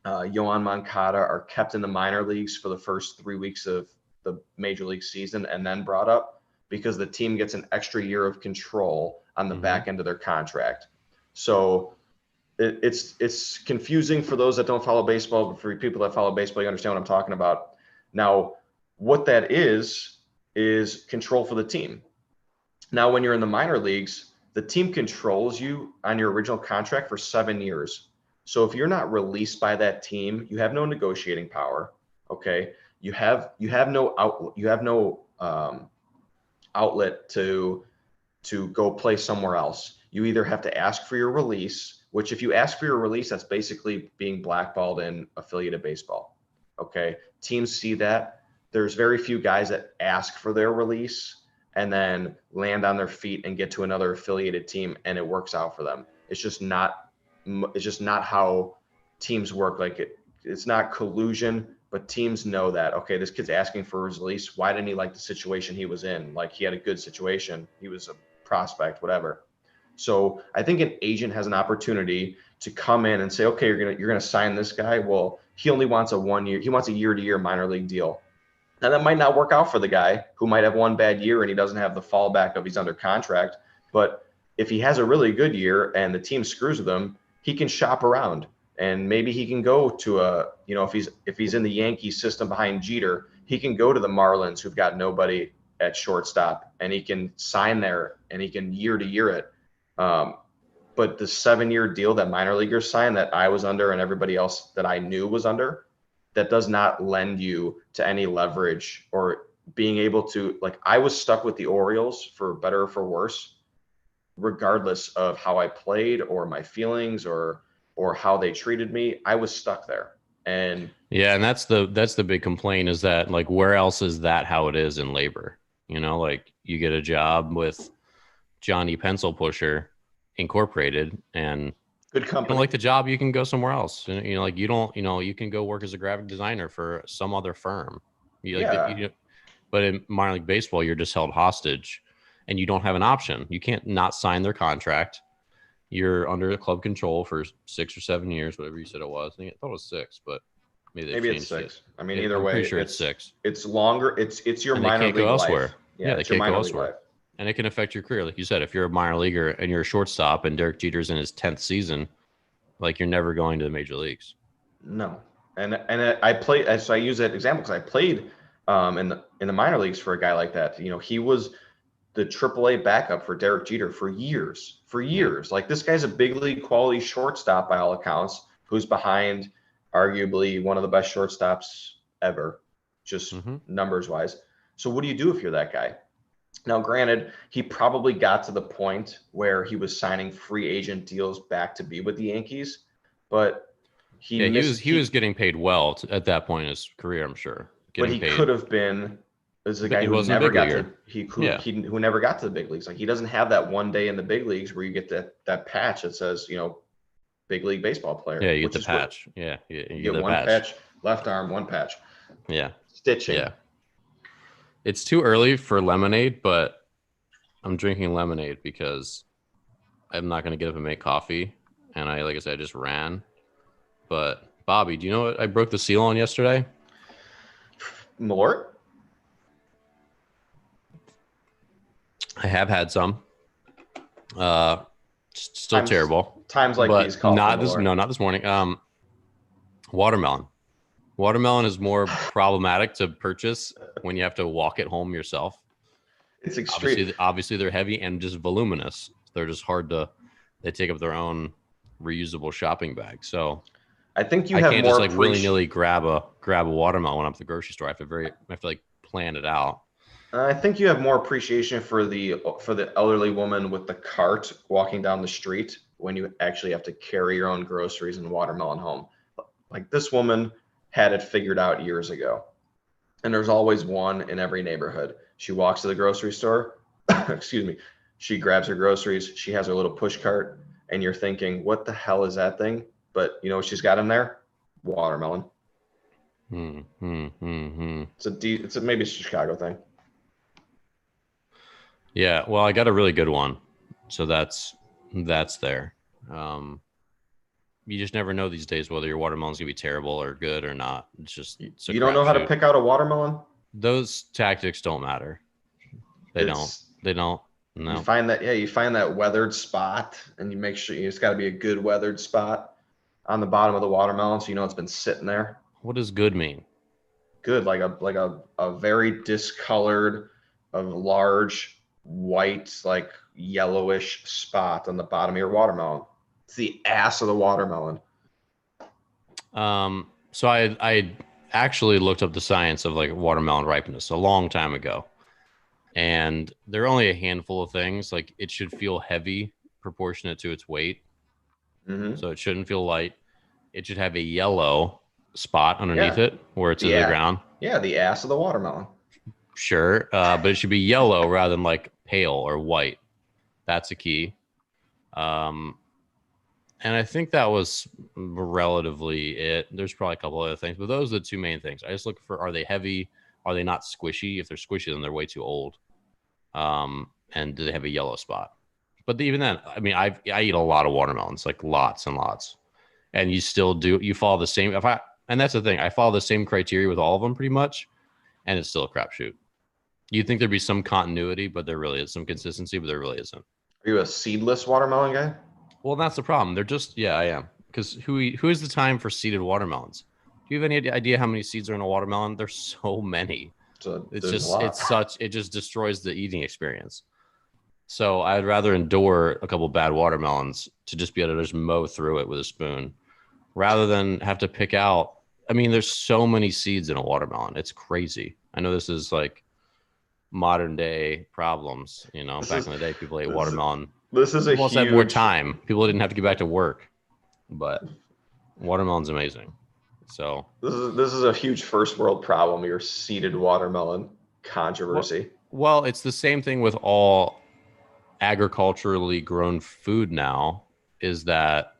Yoan Moncada are kept in the minor leagues for the first 3 weeks of the major league season and then brought up, because the team gets an extra year of control on the back end of their contract. So it's confusing for those that don't follow baseball, but for people that follow baseball, you understand what I'm talking about. Now, what that is control for the team. Now, when you're in the minor leagues, the team controls you on your original contract for 7 years. So if you're not released by that team, you have no negotiating power. Okay. You have no outlet to go play somewhere else. You either have to ask for your release, which if you ask for your release, that's basically being blackballed in affiliated baseball. Okay. Teams see that. There's very few guys that ask for their release and then land on their feet and get to another affiliated team and it works out for them. It's just not how teams work. Like it's not collusion, but teams know that, okay, this kid's asking for his release. Why didn't he like the situation he was in? Like he had a good situation. He was a prospect, whatever. So I think an agent has an opportunity to come in and say, okay, you're gonna sign this guy. Well, he only wants he wants a year-to-year minor league deal. And that might not work out for the guy who might have one bad year and he doesn't have the fallback of he's under contract. But if he has a really good year and the team screws with him, he can shop around. And maybe he can go to if he's in the Yankees system behind Jeter, he can go to the Marlins who've got nobody at shortstop, and he can sign there and he can year to year it. But the 7-year deal that minor leaguers signed that I was under and everybody else that I knew was under, that does not lend you to any leverage or being able to, like, I was stuck with the Orioles for better or for worse, regardless of how I played or my feelings or how they treated me. I was stuck there. And yeah, and that's the big complaint, is that, like, where else is that how it is in labor? Like, you get a job with Johnny Pencil Pusher Incorporated, and good you company. don't like the job, you can go somewhere else. Like, you can go work as a graphic designer for some other firm. But in minor league baseball, you're just held hostage, and you don't have an option. You can't not sign their contract. You're under club control for 6 or 7 years, whatever you said it was. I thought it was 6, but maybe it's 6. it. I mean, either way, I'm pretty sure it's 6. It's longer. It's your and minor league go elsewhere. life. Yeah, they can't go elsewhere. And it can affect your career. Like you said, if you're a minor leaguer and you're a shortstop and Derek Jeter's in his 10th season, like, you're never going to the major leagues. No. And I played, so I use that example because I played in the minor leagues for a guy like that. He was the AAA backup for Derek Jeter for years. Like, this guy's a big league quality shortstop by all accounts, who's behind arguably one of the best shortstops ever, just numbers wise. So what do you do if you're that guy? Now, granted, he probably got to the point where he was signing free agent deals back to be with the Yankees, but he was getting paid well at that point in his career, I'm sure. But he could have been as a guy who never got who never got to the big leagues. Like, he doesn't have that one day in the big leagues where you get that patch that says, big league baseball player. Yeah, you get the patch. You get one patch, left arm, one patch. Yeah. Stitching. Yeah. It's too early for lemonade, but I'm drinking lemonade because I'm not going to get up and make coffee. And like I said, I just ran. But Bobby, do you know what I broke the seal on yesterday? Malort? I have had some. Still terrible. Times like these call not this morning. Watermelon. Watermelon is more problematic to purchase when you have to walk it home yourself. It's extreme. Obviously, they're heavy and just voluminous. They're just they take up their own reusable shopping bag. So I think I can't just like willy-nilly grab a watermelon when I'm at the grocery store. I have to like plan it out. I think you have more appreciation for the elderly woman with the cart walking down the street when you actually have to carry your own groceries and watermelon home. Like, this woman had it figured out years ago. And there's always one in every neighborhood. She walks to the grocery store, excuse me, she grabs her groceries, she has her little push cart, and you're thinking, what the hell is that thing? But you know what she's got in there? Watermelon. It's maybe a Chicago thing. Yeah, well, I got a really good one. So that's there. You just never know these days whether your watermelon's gonna be terrible or good or not. It's just you don't know how to pick out a watermelon. Those tactics don't matter. They don't. No. You find that weathered spot, and you make sure it's got to be a good weathered spot on the bottom of the watermelon, so you know it's been sitting there. What does good mean? Good, like a very discolored, a large white, like yellowish spot on the bottom of your watermelon. It's the ass of the watermelon. So I actually looked up the science of like watermelon ripeness a long time ago. And there are only a handful of things. Like, it should feel heavy proportionate to its weight. So it shouldn't feel light. It should have a yellow spot underneath it where it's in the ground. Yeah, the ass of the watermelon. Sure. But it should be yellow rather than like pale or white. That's a key. And I think that was relatively it. There's probably a couple other things, but those are the two main things. I just look for, are they heavy? Are they not squishy? If they're squishy, then they're way too old. And do they have a yellow spot? But even then, I mean, I eat a lot of watermelons, like lots and lots, and you follow the same. And that's the thing, I follow the same criteria with all of them pretty much, and it's still a crapshoot. You'd think there'd be some continuity, but there really is some consistency, but there really isn't. Are you a seedless watermelon guy? Well, that's the problem. They're just, yeah, I am. Because who is the time for seeded watermelons? Do you have any idea how many seeds are in a watermelon? There's so many. So It just destroys the eating experience. So I'd rather endure a couple bad watermelons to just be able to just mow through it with a spoon rather than have to pick out. I mean, there's so many seeds in a watermelon. It's crazy. I know this is like modern day problems. You know, back in the day, people ate watermelon. This is people had more time. People didn't have to get back to work, but watermelon's amazing. So this is a huge first world problem. Your seeded watermelon controversy. Well, it's the same thing with all agriculturally grown food now. Is that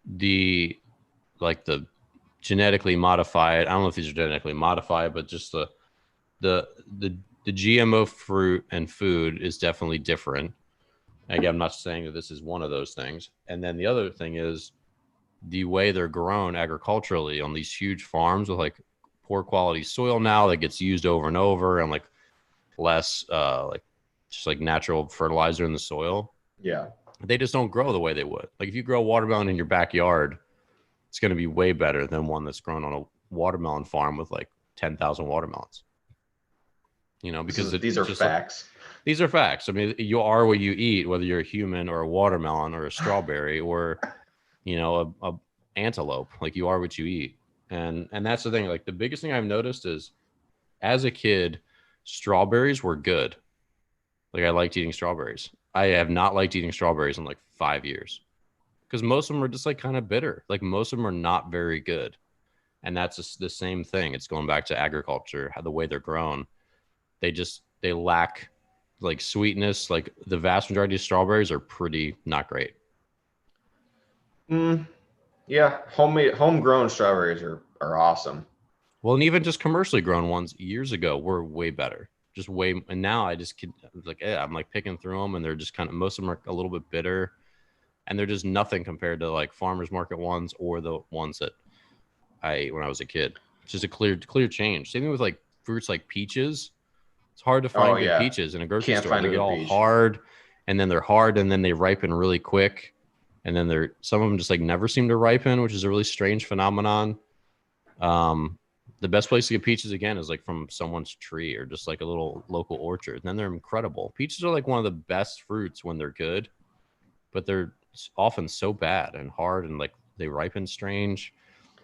the genetically modified? I don't know if these are genetically modified, but just the GMO fruit and food is definitely different. Again, I'm not saying that this is one of those things. And then the other thing is the way they're grown agriculturally on these huge farms with like poor quality soil now that gets used over and over, and like less just like natural fertilizer in the soil. Yeah. They just don't grow the way they would. Like if you grow watermelon in your backyard, it's going to be way better than one that's grown on a watermelon farm with like 10,000 watermelons. You know, because these are facts. These are facts. I mean, you are what you eat, whether you're a human or a watermelon or a strawberry or, you know, a antelope. Like you are what you eat. And that's the thing. Like the biggest thing I've noticed is as a kid, strawberries were good. Like I liked eating strawberries. I have not liked eating strawberries in like 5 years because most of them are just like kind of bitter. Like most of them are not very good. And that's just the same thing. It's going back to agriculture, how the way they're grown. They lack like sweetness. Like the vast majority of strawberries are pretty not great. Yeah. Homegrown strawberries are awesome. Well, and even just commercially grown ones years ago were way better. And now I just I'm like picking through them and they're just most of them are a little bit bitter and they're just nothing compared to like farmers market ones or the ones that I ate when I was a kid. It's just a clear change. Same thing with like fruits like peaches. It's hard to find good peaches in a grocery store. They get all hard and then they're hard and then they ripen really quick. And then some of them just like never seem to ripen, which is a really strange phenomenon. The best place to get peaches again is like from someone's tree or just like a little local orchard. And then they're incredible. Peaches are like one of the best fruits when they're good, but they're often so bad and hard and like they ripen strange.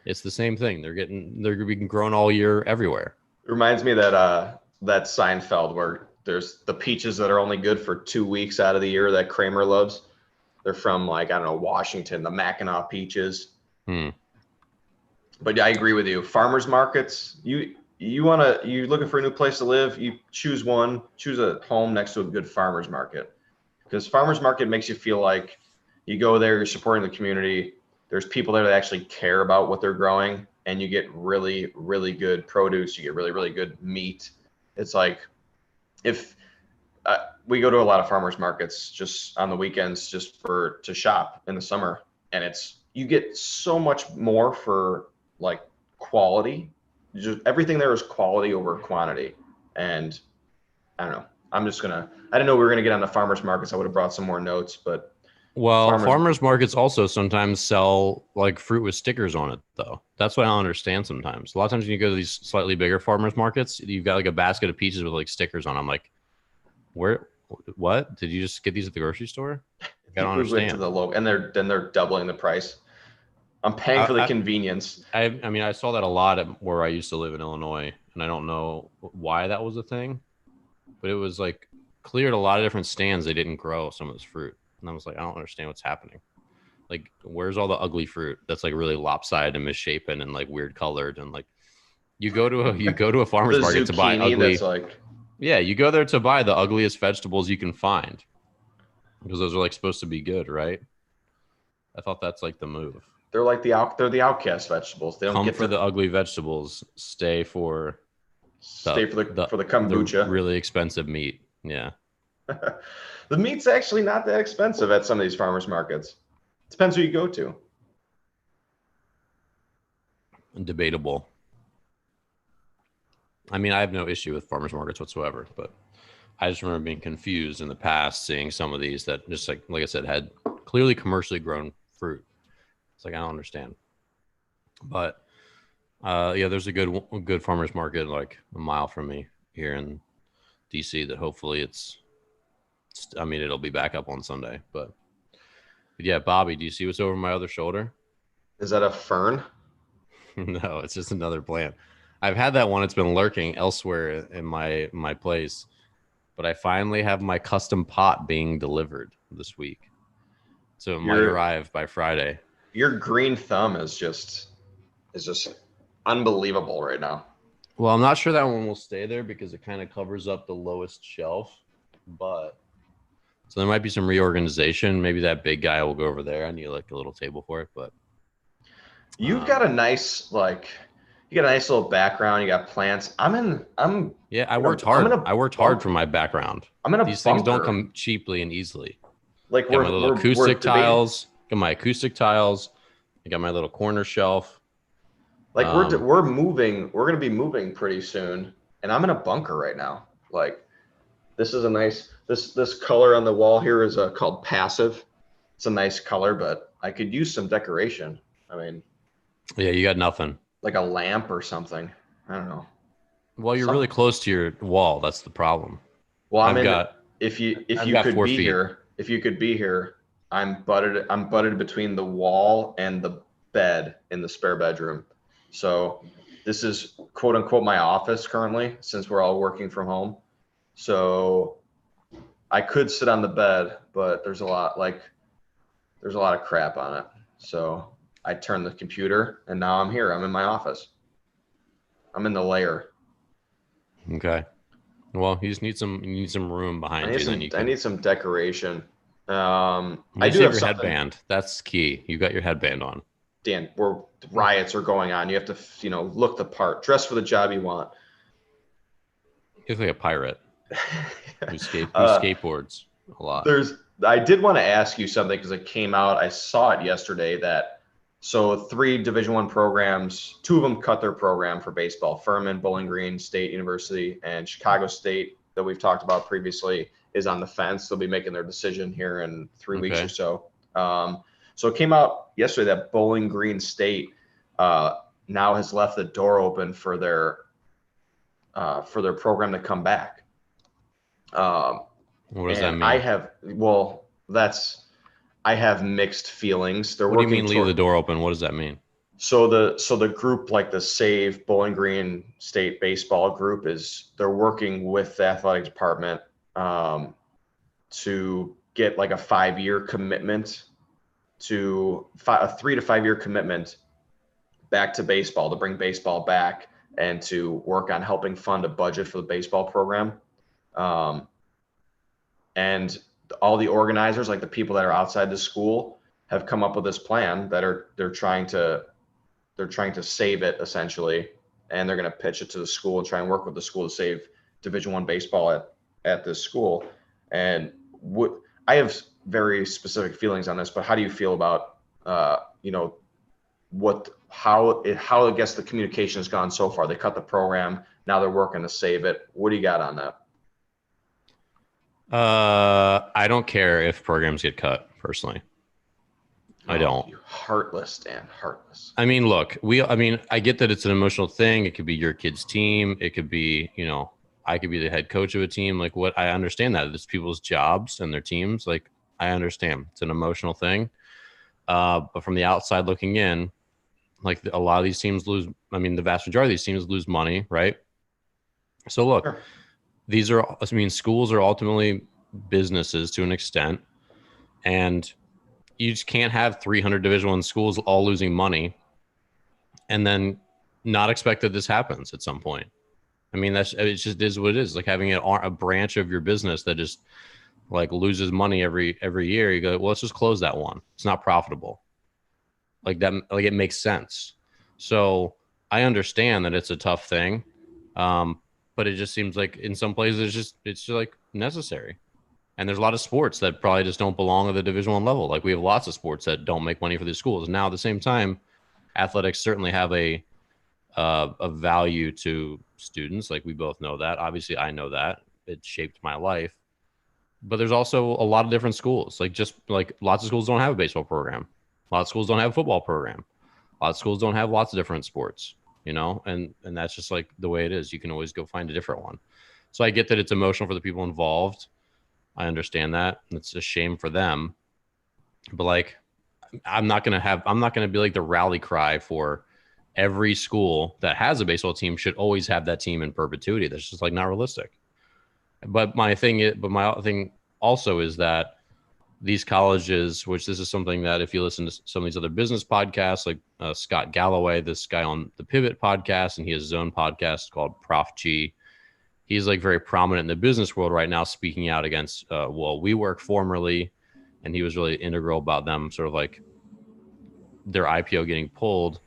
It's the same thing. They're being grown all year everywhere. It reminds me that Seinfeld where there's the peaches that are only good for 2 weeks out of the year that Kramer loves. They're from like, I don't know, Washington, the Mackinac peaches. But yeah, I agree with you. Farmers markets, you're looking for a new place to live, you choose a home next to a good farmers market. Because farmers market makes you feel like you go there, you're supporting the community. There's people there that actually care about what they're growing, and you get really, really good produce. You get really, really good meat. It's like if we go to a lot of farmers markets just on the weekends just to shop in the summer, and you get so much more for like quality. Just everything there is quality over quantity. And I don't know. I didn't know we were gonna get on the farmers markets. I would have brought some more notes, but farmers markets also sometimes sell like fruit with stickers on it though. That's what I don't understand sometimes. A lot of times when you go to these slightly bigger farmers markets, you've got like a basket of peaches with like stickers on them. I'm like, what? Did you just get these at the grocery store? I don't understand. Went to the local, and they're doubling the price. I'm paying for the convenience. I mean, I saw that a lot where I used to live in Illinois, and I don't know why that was a thing, but it was like cleared a lot of different stands. They didn't grow some of this fruit, and I was like, I don't understand what's happening. Like, where's all the ugly fruit that's like really lopsided and misshapen and like weird colored, and like you go to a farmer's market to buy ugly. You go there to buy the ugliest vegetables you can find because those are like supposed to be good, right? I thought that's like the move. They're the outcast vegetables. They don't come for the ugly vegetables. Stay for the kombucha. The really expensive meat. Yeah. The meat's actually not that expensive at some of these farmers markets. Depends who you go to. Debatable. I mean, I have no issue with farmers markets whatsoever, but I just remember being confused in the past, seeing some of these that just like I said, had clearly commercially grown fruit. It's like, I don't understand. But yeah, there's a good farmers market like a mile from me here in DC that hopefully I mean, it'll be back up on Sunday. But yeah, Bobby, do you see what's over my other shoulder? Is that a fern? No, it's just another plant. I've had that one. It's been lurking elsewhere in my place, but I finally have my custom pot being delivered this week, so it might arrive by Friday. Your green thumb is just unbelievable right now. Well, I'm not sure that one will stay there because it kind of covers up the lowest shelf, but so there might be some reorganization. Maybe that big guy will go over there. I need like a little table for it, but you've got a nice you got a nice little background. You got plants. Yeah, I worked hard. I worked hard for my background. These things don't come cheaply and easily. Like got my little acoustic tiles. Got my acoustic tiles. I got my little corner shelf. Like we're moving. We're gonna be moving pretty soon, and I'm in a bunker right now. Like this is a nice this color on the wall here is called passive. It's a nice color, but I could use some decoration. I mean, yeah, you got nothing. Like a lamp or something. I don't know. Well, you're really close to your wall. That's the problem. Well, if you could be here, I'm butted between the wall and the bed in the spare bedroom. So this is quote unquote my office currently, since we're all working from home. So I could sit on the bed, but there's a lot of crap on it. So I turned the computer and now I'm here. I'm in my office. I'm in the lair. Okay. Well, you just need some room behind you. I need some decoration. I do have your headband. That's key. You got your headband on. Dan, riots are going on. You have to, look the part. Dress for the job you want. You look like a pirate. You skateboards a lot. I did want to ask you something because it came out. I saw it yesterday that so 3 Division I programs, 2 of them cut their program for baseball. Furman, Bowling Green State University, and Chicago State that we've talked about previously is on the fence. They'll be making their decision here in 3 weeks or so. So it came out yesterday that Bowling Green State now has left the door open for their program to come back. What does that mean? I have mixed feelings. What do you mean leave the door open? What does that mean? So the group, like the Save Bowling Green State baseball group, they're working with the athletic department to get like a 5-year commitment a 3 to 5 year commitment back to baseball, to bring baseball back and to work on helping fund a budget for the baseball program. And all the organizers, like the people that are outside the school, have come up with this plan that they're trying to save it essentially, and they're going to pitch it to the school and try and work with the school to save Division I baseball at this school. And I have very specific feelings on this, but how do you feel about how I guess the communication has gone so far? They cut the program, now they're working to save it. What do you got on that? I don't care if programs get cut, personally. I don't. You're heartless, Dan. Heartless. I mean, look, I get that it's an emotional thing. It could be your kid's team. It could be, I could be the head coach of a team. Like, I understand that it's people's jobs and their teams. Like, I understand it's an emotional thing. But from the outside looking in, like a lot of these teams lose. I mean, the vast majority of these teams lose money, right? So look. Sure. Schools are ultimately businesses to an extent, and you just can't have 300 Division I schools all losing money and then not expect that this happens at some point. I mean, it just is what it is. Like having a branch of your business that just like loses money every year. You go, well, let's just close that one. It's not profitable. Like that, like it makes sense. So I understand that it's a tough thing. But it just seems like in some places it's just like necessary. And there's a lot of sports that probably just don't belong at the Division I level. Like we have lots of sports that don't make money for these schools. Now, at the same time, athletics certainly have a value to students. Like we both know that. Obviously, I know that. It shaped my life. But there's also a lot of different schools. Like just like lots of schools don't have a baseball program. A lot of schools don't have a football program. A lot of schools don't have lots of different sports, you know, and that's just like the way it is. You can always go find a different one. So I get that it's emotional for the people involved. I understand that. It's a shame for them. But like I'm not gonna be like the rally cry for every school that has a baseball team should always have that team in perpetuity. That's just like not realistic. But my thing also is that these colleges, which this is something that if you listen to some of these other business podcasts, like Scott Galloway, this guy on the Pivot podcast, and he has his own podcast called Prof G. He's like very prominent in the business world right now, speaking out against WeWork formerly, and he was really integral about them sort of like their IPO getting pulled,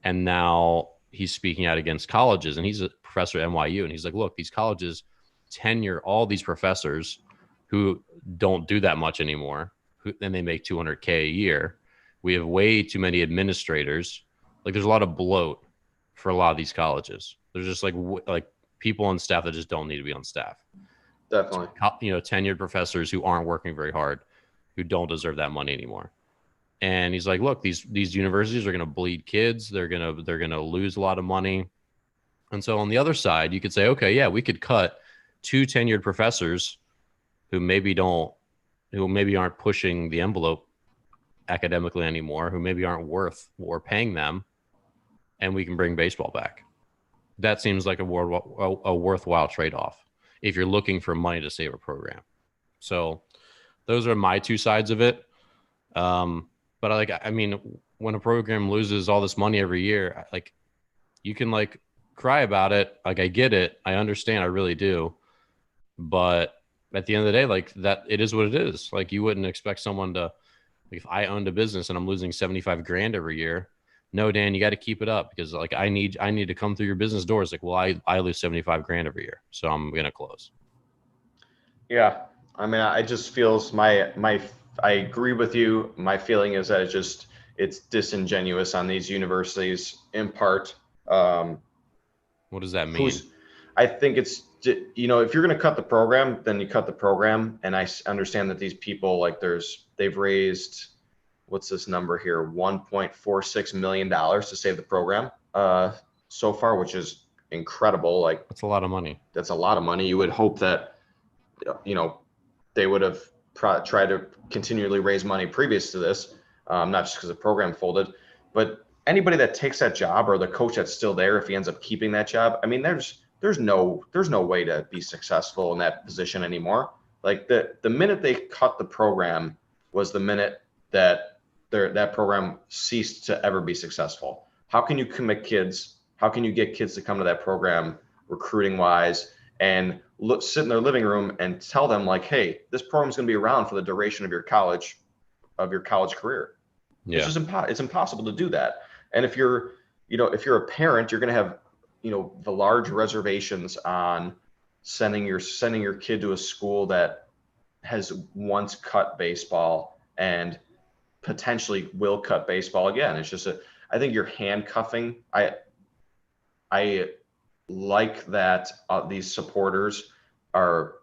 and now he's speaking out against colleges, and he's a professor at NYU, and he's like, look, these colleges tenure all these professors who don't do that much anymore, and they make $200K a year. We have way too many administrators. Like there's a lot of bloat for a lot of these colleges. There's just like people on staff that just don't need to be on staff. Definitely. You know, tenured professors who aren't working very hard, who don't deserve that money anymore. And he's like, look, these universities are going to bleed kids. They're going to lose a lot of money. And so on the other side, you could say, okay, yeah, we could cut 2 tenured professors who maybe aren't pushing the envelope academically anymore, who maybe aren't worth what we're paying them, and we can bring baseball back. That seems like a worthwhile trade-off if you're looking for money to save a program. So those are my 2 sides of it. But I mean, when a program loses all this money every year, like you can like cry about it. Like I get it. I understand. I really do. But at the end of the day, like that, it is what it is. Like you wouldn't expect someone to, like, if I owned a business and I'm losing 75 grand every year, no, Dan, you got to keep it up because like I need to come through your business doors. Like, well, I lose 75 grand every year, so I'm going to close. Yeah. I mean, I just feels I agree with you. My feeling is that it's disingenuous on these universities in part. What does that mean? I think it's, you know, if you're going to cut the program, then you cut the program. And I understand that these people, like they've raised, what's this number here? $1.46 million to save the program so far, which is incredible. Like that's a lot of money. That's a lot of money. You would hope that, you know, they would have tried to continually raise money previous to this, not just because the program folded, but anybody that takes that job or the coach that's still there, if he ends up keeping that job, I mean, there's no way to be successful in that position anymore. Like the minute they cut the program was the minute that that program ceased to ever be successful. How can you commit kids? How can you get kids to come to that program recruiting wise and sit in their living room and tell them like, hey, this program's going to be around for the duration of your college career. Yeah. It's just it's impossible to do that. And if you're a parent, you're going to have, you know, the large reservations on sending your kid to a school that has once cut baseball and potentially will cut baseball again. It's just I think you're handcuffing. I like that these supporters are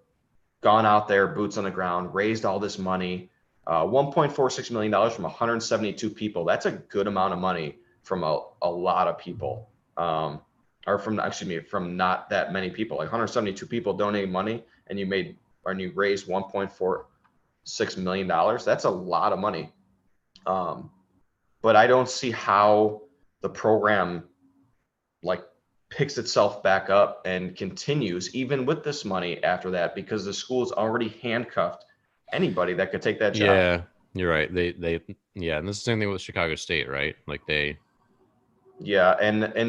gone out there, boots on the ground, raised all this money, $1.46 million from 172 people. That's a good amount of money from a lot of people, or from not that many people. Like 172 people donating money, and you raised $1.46 million. That's a lot of money. But I don't see how the program like picks itself back up and continues even with this money after that, because the school's already handcuffed anybody that could take that job. Yeah, you're right. They and this is the same thing with Chicago State, right? Like and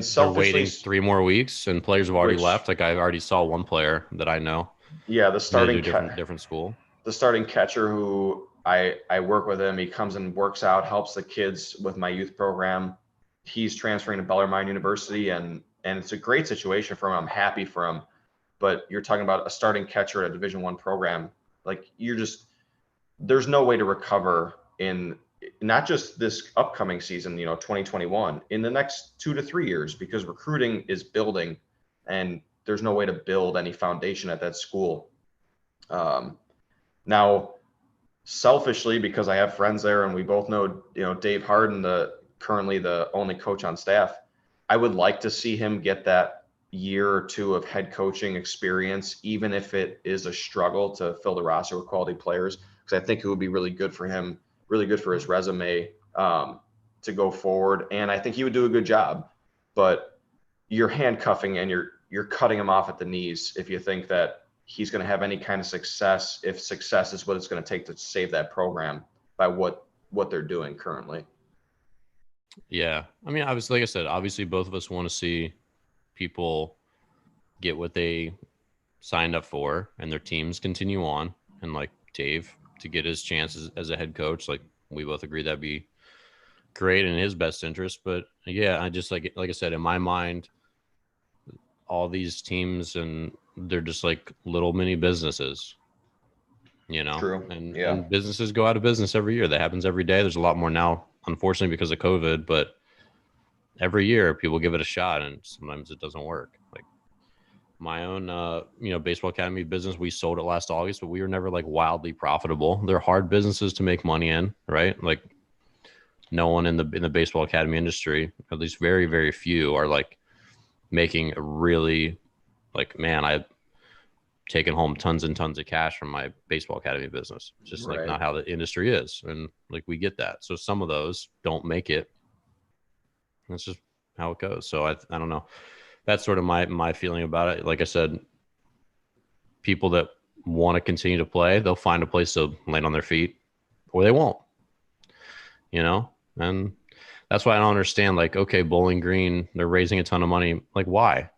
selfishly, they're waiting 3 more weeks and players have already left. Like I already saw one player that I know. Yeah, the starting different school. The starting catcher who I work with him, he comes and works out, helps the kids with my youth program. He's transferring to Bellarmine University, and it's a great situation for him. I'm happy for him. But you're talking about a starting catcher at a Division I program. Like there's no way to recover in not just this upcoming season, 2021, in the next 2 to 3 years, because recruiting is building and there's no way to build any foundation at that school. Now, selfishly, because I have friends there and we both know, Dave Harden, currently the only coach on staff, I would like to see him get that year or two of head coaching experience, even if it is a struggle to fill the roster with quality players, because I think it would be really good for him, really good for his resume to go forward. And I think he would do a good job, but you're handcuffing and you're cutting him off at the knees if you think that he's going to have any kind of success, if success is what it's going to take to save that program by what they're doing currently. Yeah. I mean, obviously, like I said, obviously both of us want to see people get what they signed up for and their teams continue on. And like Dave to get his chances as a head coach, like we both agree that'd be great in his best interest. But yeah, I just like I said, in my mind, all these teams and they're just like little mini businesses, True. And businesses go out of business every year. That happens every day. There's a lot more now, unfortunately, because of COVID, but every year people give it a shot and sometimes it doesn't work. Like my own, baseball academy business, we sold it last August, but we were never like wildly profitable. They're hard businesses to make money in, right? Like no one in the baseball academy industry, at least very, very few, are like making a really like, man, I've taken home tons and tons of cash from my baseball academy business. It's just like not how the industry is. And like, we get that. So some of those don't make it. That's just how it goes. So I don't know. That's sort of my feeling about it. Like I said, people that want to continue to play, they'll find a place to land on their feet or they won't, and that's why I don't understand. Like, okay, Bowling Green, they're raising a ton of money. Like, why?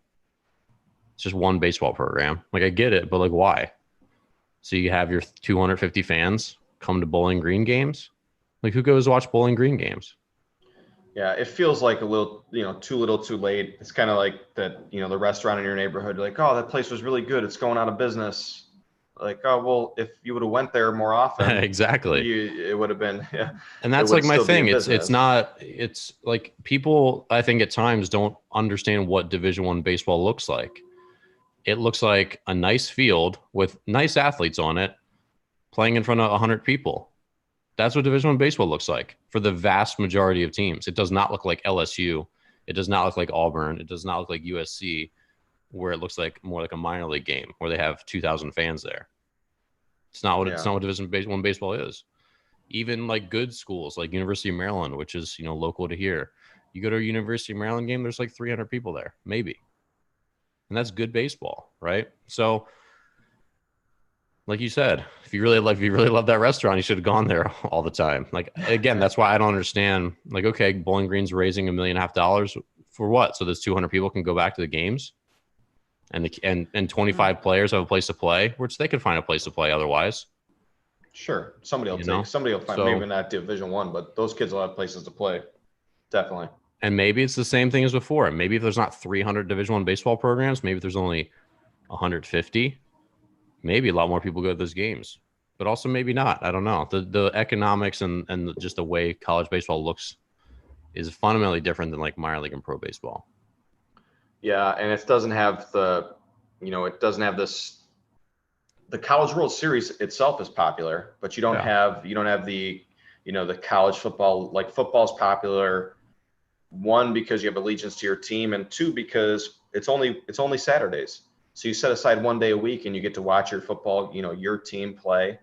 It's just one baseball program. Like, I get it, but like, why? So you have your 250 fans come to Bowling Green games? Like, who goes to watch Bowling Green games? Yeah, it feels like a little, too little, too late. It's kind of like that, the restaurant in your neighborhood, like, oh, that place was really good. It's going out of business. Like, oh, well, if you would have went there more often, exactly, it would have been. Yeah. And that's like my thing. It's like people, I think at times don't understand what Division I baseball looks like. It looks like a nice field with nice athletes on it playing in front of 100 people. That's what Division I baseball looks like for the vast majority of teams. It does not look like LSU. It does not look like Auburn. It does not look like USC, where it looks like more like a minor league game where they have 2,000 fans there. It's not what Division I baseball is. Even like good schools like University of Maryland, which is, local to here. You go to a University of Maryland game, there's like 300 people there, maybe. And that's good baseball, right? So like you said, if you really love that restaurant, you should have gone there all the time. Like, again, that's why I don't understand. Like, okay, Bowling Green's raising $1.5 million for what? So those 200 people can go back to the games, and 25 players have a place to play, which they could find a place to play otherwise. Sure, somebody will find, maybe not Division I, but those kids will have places to play, definitely. And maybe it's the same thing as before. Maybe if there's not 300 Division I baseball programs, maybe if there's only 150. Maybe a lot more people go to those games, but also maybe not. I don't know. The economics and just the way college baseball looks is fundamentally different than like minor league and pro baseball. Yeah, and it doesn't have the College World Series itself is popular, but you don't have the the college football. Like, football's popular, one, because you have allegiance to your team, and two, because it's only Saturdays. So you set aside one day a week and you get to watch your football, your team play.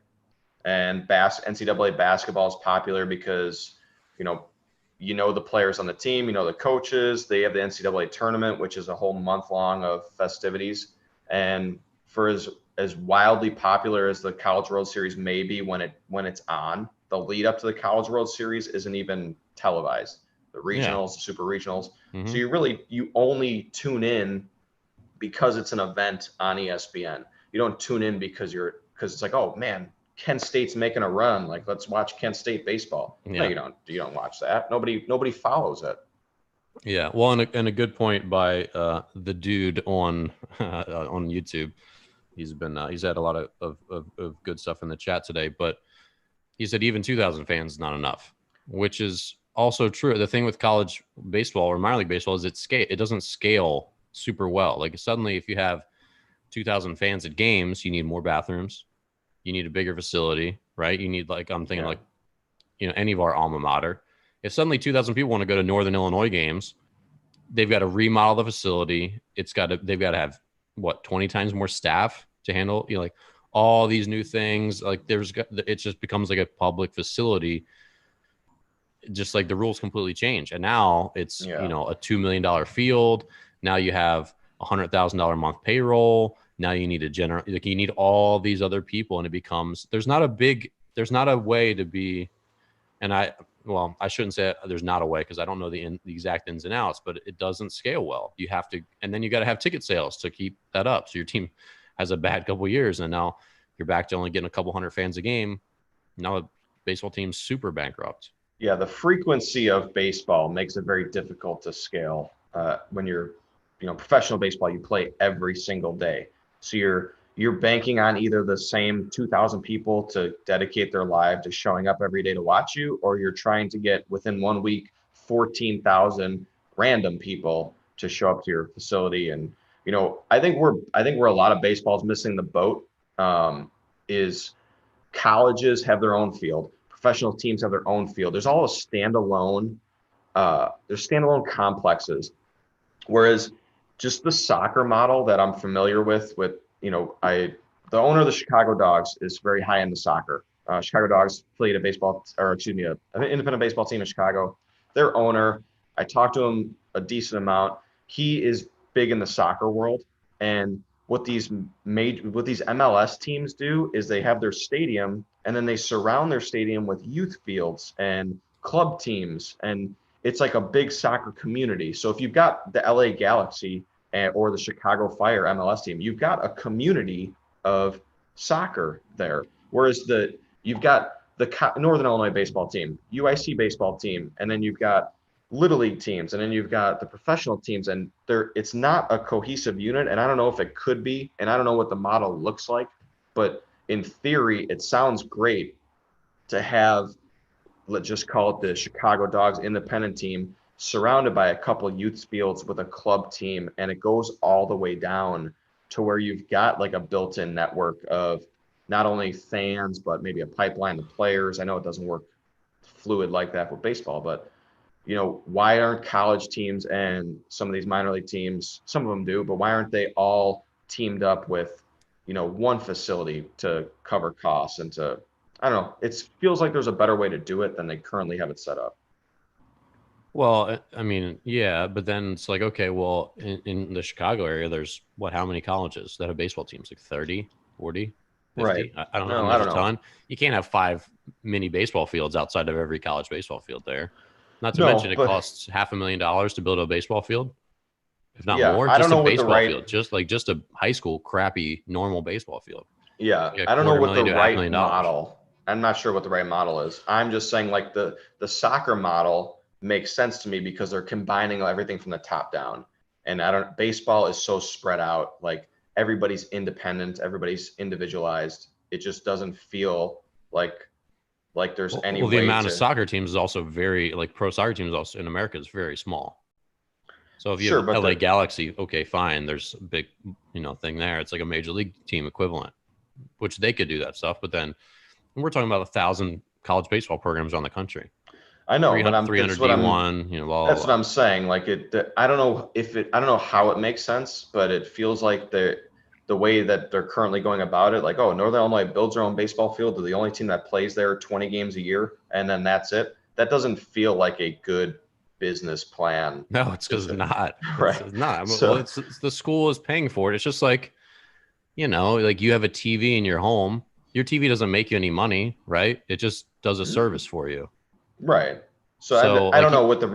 And NCAA basketball is popular because, the players on the team, the coaches. They have the NCAA tournament, which is a whole month long of festivities. And for as wildly popular as the College World Series may be when it's on, the lead up to the College World Series isn't even televised. The regionals, the super regionals. Mm-hmm. So you only tune in because it's an event on ESPN. You don't tune in because it's like, oh man, Kent State's making a run. Like, let's watch Kent State baseball. Yeah. No, you don't watch that. Nobody follows it. Yeah. Well, and a good point by the dude on YouTube. He's been he's had a lot of good stuff in the chat today, but he said even 2,000 fans is not enough, which is also true. The thing with college baseball or minor league baseball is it doesn't scale super well. Like suddenly, if you have 2,000 fans at games, you need more bathrooms, you need a bigger facility, right? You need I'm thinking like any of our alma mater. If suddenly 2,000 people want to go to Northern Illinois games, they've got to remodel the facility. They've got to have 20 times more staff to handle like all these new things. Like it just becomes like a public facility. Just like the rules completely change, and now it's a $2 million field. Now you have $100,000 a month payroll. Now you need you need all these other people, and it becomes there's not a way to be. And I shouldn't say there's not a way because I don't know the exact ins and outs, but it doesn't scale well. You have to, and then you got to have ticket sales to keep that up. So your team has a bad couple of years, and now you're back to only getting a couple hundred fans a game. Now the baseball team's super bankrupt. Yeah, the frequency of baseball makes it very difficult to scale. When you're, professional baseball, you play every single day, so you're banking on either the same 2,000 people to dedicate their life to showing up every day to watch you, or you're trying to get within 1 week 14,000 random people to show up to your facility. And I think where a lot of baseball's missing the boat is colleges have their own field, professional teams have their own field. There's all a standalone. There's standalone complexes, whereas just the soccer model that I'm familiar with the owner of the Chicago Dogs is very high into soccer. Chicago Dogs played an independent baseball team in Chicago. Their owner, I talked to him a decent amount. He is big in the soccer world, and what these MLS teams do is they have their stadium, and then they surround their stadium with youth fields and club teams, and it's like a big soccer community. So if you've got the LA Galaxy or the Chicago Fire MLS team, you've got a community of soccer there. Whereas you've got the Northern Illinois baseball team, UIC baseball team, and then you've got Little League teams, and then you've got the professional teams, and it's not a cohesive unit. And I don't know if it could be, and I don't know what the model looks like, but in theory, it sounds great to have, let's just call it the Chicago Dogs independent team, surrounded by a couple of youth fields with a club team, and it goes all the way down to where you've got like a built-in network of not only fans, but maybe a pipeline to players. I know it doesn't work fluid like that with baseball, but why aren't college teams and some of these minor league teams, some of them do, but why aren't they all teamed up with, one facility to cover costs and I don't know. It feels like there's a better way to do it than they currently have it set up. Well, I mean, yeah, but then it's like, okay, well, in the Chicago area, there's how many colleges that have baseball teams? Like 30, 40, 50? Right. I don't know. There's a ton. You can't have 5 mini baseball fields outside of every college baseball field there. Not to mention it costs $500,000 to build a baseball field, if not more. I don't know what field, just a high school crappy normal baseball field. Yeah, I don't know what the right model. I'm not sure what the right model is. I'm just saying like the soccer model makes sense to me because they're combining everything from the top down. And baseball is so spread out, like everybody's independent, everybody's individualized. It just doesn't feel like there's any way. The amount of soccer teams is also very, like pro soccer teams also in America is very small. So if you have LA Galaxy, okay, fine. There's a big, thing there. It's like a major league team equivalent, which they could do that stuff. But then we're talking about 1,000 college baseball programs around the country. I know, but 300 D1, that's what I'm saying. Like I don't know how it makes sense, but it feels like the way that they're currently going about it, like, oh, Northern Illinois builds their own baseball field. They're the only team that plays there 20 games a year, and then that's it. That doesn't feel like a good business plan. No, it's because it's not. Right. It's not. So, it's the school is paying for it. It's just like, like you have a TV in your home. Your TV doesn't make you any money, right? It just does a service for you. Right. So I don't know what the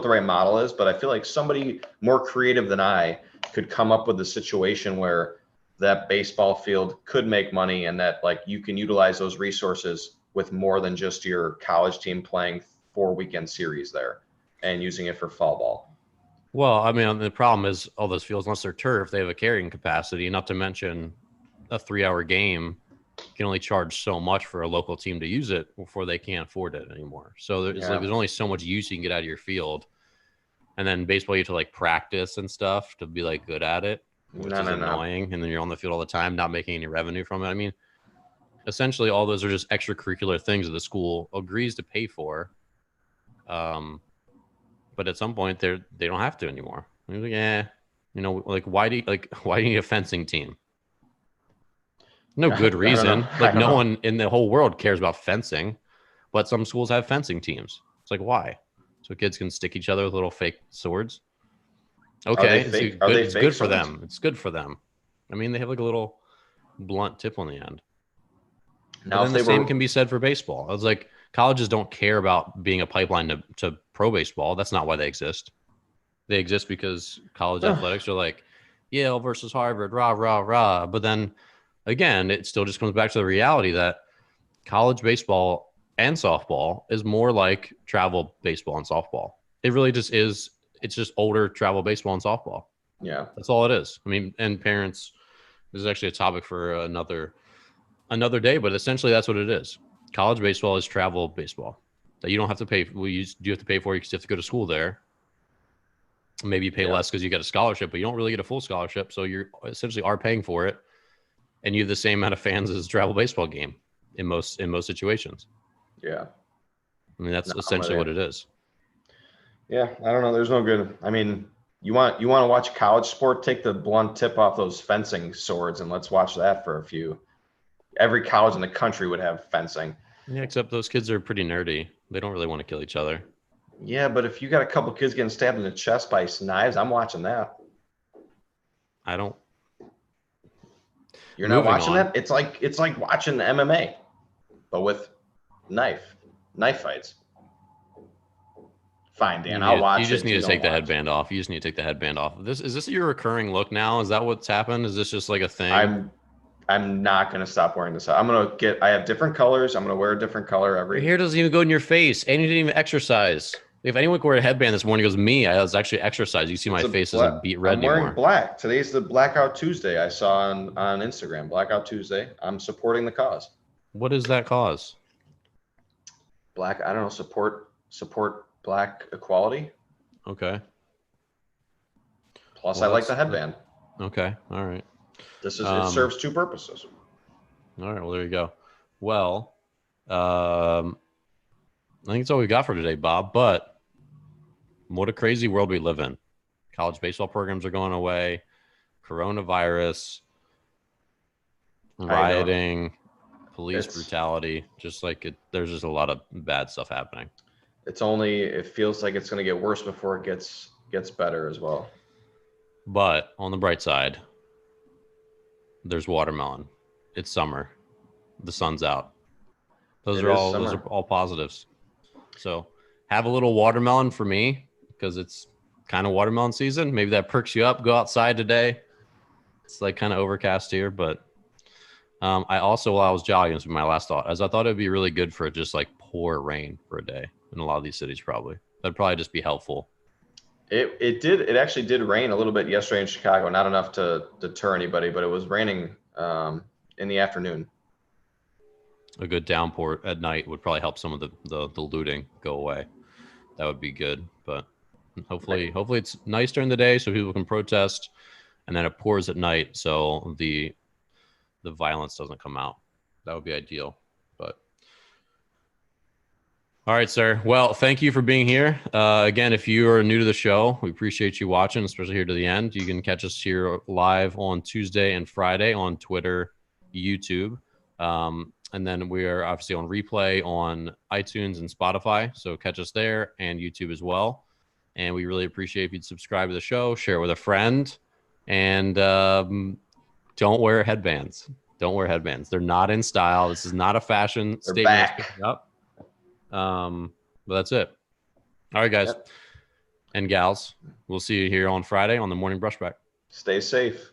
right model is, but I feel like somebody more creative than I could come up with a situation where that baseball field could make money and that like you can utilize those resources with more than just your college team playing 4 weekend series there and using it for fall ball. Well, I mean, the problem is all those fields, unless they're turf, they have a carrying capacity, not to mention a 3-hour game can only charge so much for a local team to use it before they can't afford it anymore. So it's like there's only so much use you can get out of your field. And then baseball, you have to like practice and stuff to be like good at it, which is annoying. And then you're on the field all the time, not making any revenue from it. I mean, essentially, all those are just extracurricular things that the school agrees to pay for. But at some point, they don't have to anymore. Like, like why do you need a fencing team? No good reason. Like no one in the whole world cares about fencing, but some schools have fencing teams. It's like, why? So kids can stick each other with little fake swords. Okay, it's good for them. It's good for them. I mean, they have like a little blunt tip on the end. Now, then the same can be said for baseball. I was like, colleges don't care about being a pipeline to pro baseball. That's not why they exist. They exist because college athletics are like Yale versus Harvard, rah, rah, rah. But then again, it still just comes back to the reality that college baseball and softball is more like travel baseball and softball. It really just is. It's just older travel baseball and softball. Yeah. That's all it is. I mean, and parents, this is actually a topic for another day, but essentially that's what it is. College baseball is travel baseball that you don't have to pay. You have to pay for because you have to go to school there. Maybe you pay less because you get a scholarship, but you don't really get a full scholarship. So you're essentially are paying for it. And you have the same amount of fans as a travel baseball game in most situations. Yeah. I mean, that's essentially what it is. Yeah. I don't know. There's no good. I mean, you want to watch college sport, take the blunt tip off those fencing swords and let's watch that for a few. Every college in the country would have fencing. Yeah, except those kids are pretty nerdy. They don't really want to kill each other. Yeah, but if you got a couple kids getting stabbed in the chest by knives, I'm watching that. I don't. You're not watching that? It's like watching MMA, but with knife fights. Fine, Dan. I'll watch it. You just need to take the headband off. You just need to take the headband off. Is this your recurring look now? Is that what's happened? Is this just like a thing? I'm not gonna stop wearing this. I have different colors. I'm gonna wear a different color every. Your hair doesn't even go in your face, and you didn't even exercise. If anyone wore a headband this morning, it goes me. I was actually exercising. You see my face isn't beat red anymore. I'm wearing black. Today's the Blackout Tuesday. I saw on Instagram. Blackout Tuesday. I'm supporting the cause. What is that cause? I don't know. Support black equality. Okay. Plus, I like the headband. Okay. All right. It serves two purposes. All right. Well, there you go. Well, I think that's all we got for today, Bob. But what a crazy world we live in. College baseball programs are going away. Coronavirus, rioting, police brutality. Just like there's just a lot of bad stuff happening. It feels like it's going to get worse before it gets better as well. But on the bright side, there's watermelon. It's summer. The sun's out. Those are all positives. So have a little watermelon for me because it's kind of watermelon season. Maybe that perks you up. Go outside today. It's like kind of overcast here, but I also, while I was jogging, this was my last thought, as I thought it'd be really good for it just like pour rain for a day in a lot of these cities. That'd probably just be helpful. It actually did rain a little bit yesterday in Chicago, not enough to deter anybody, but it was raining in the afternoon. A good downpour at night would probably help some of the looting go away. That would be good, but hopefully it's nice during the day so people can protest, and then it pours at night so the violence doesn't come out. That would be ideal. But all right, sir. Well, thank you for being here. Again, if you are new to the show, we appreciate you watching, especially here to the end. You can catch us here live on Tuesday and Friday on Twitter, YouTube. And then we are obviously on replay on iTunes and Spotify. So catch us there and YouTube as well. And we really appreciate if you'd subscribe to the show, share it with a friend, and don't wear headbands. Don't wear headbands. They're not in style. This is not a fashion statement. Back. Up. But that's it. All right, guys and gals. We'll see you here on Friday on the Morning Brushback. Stay safe.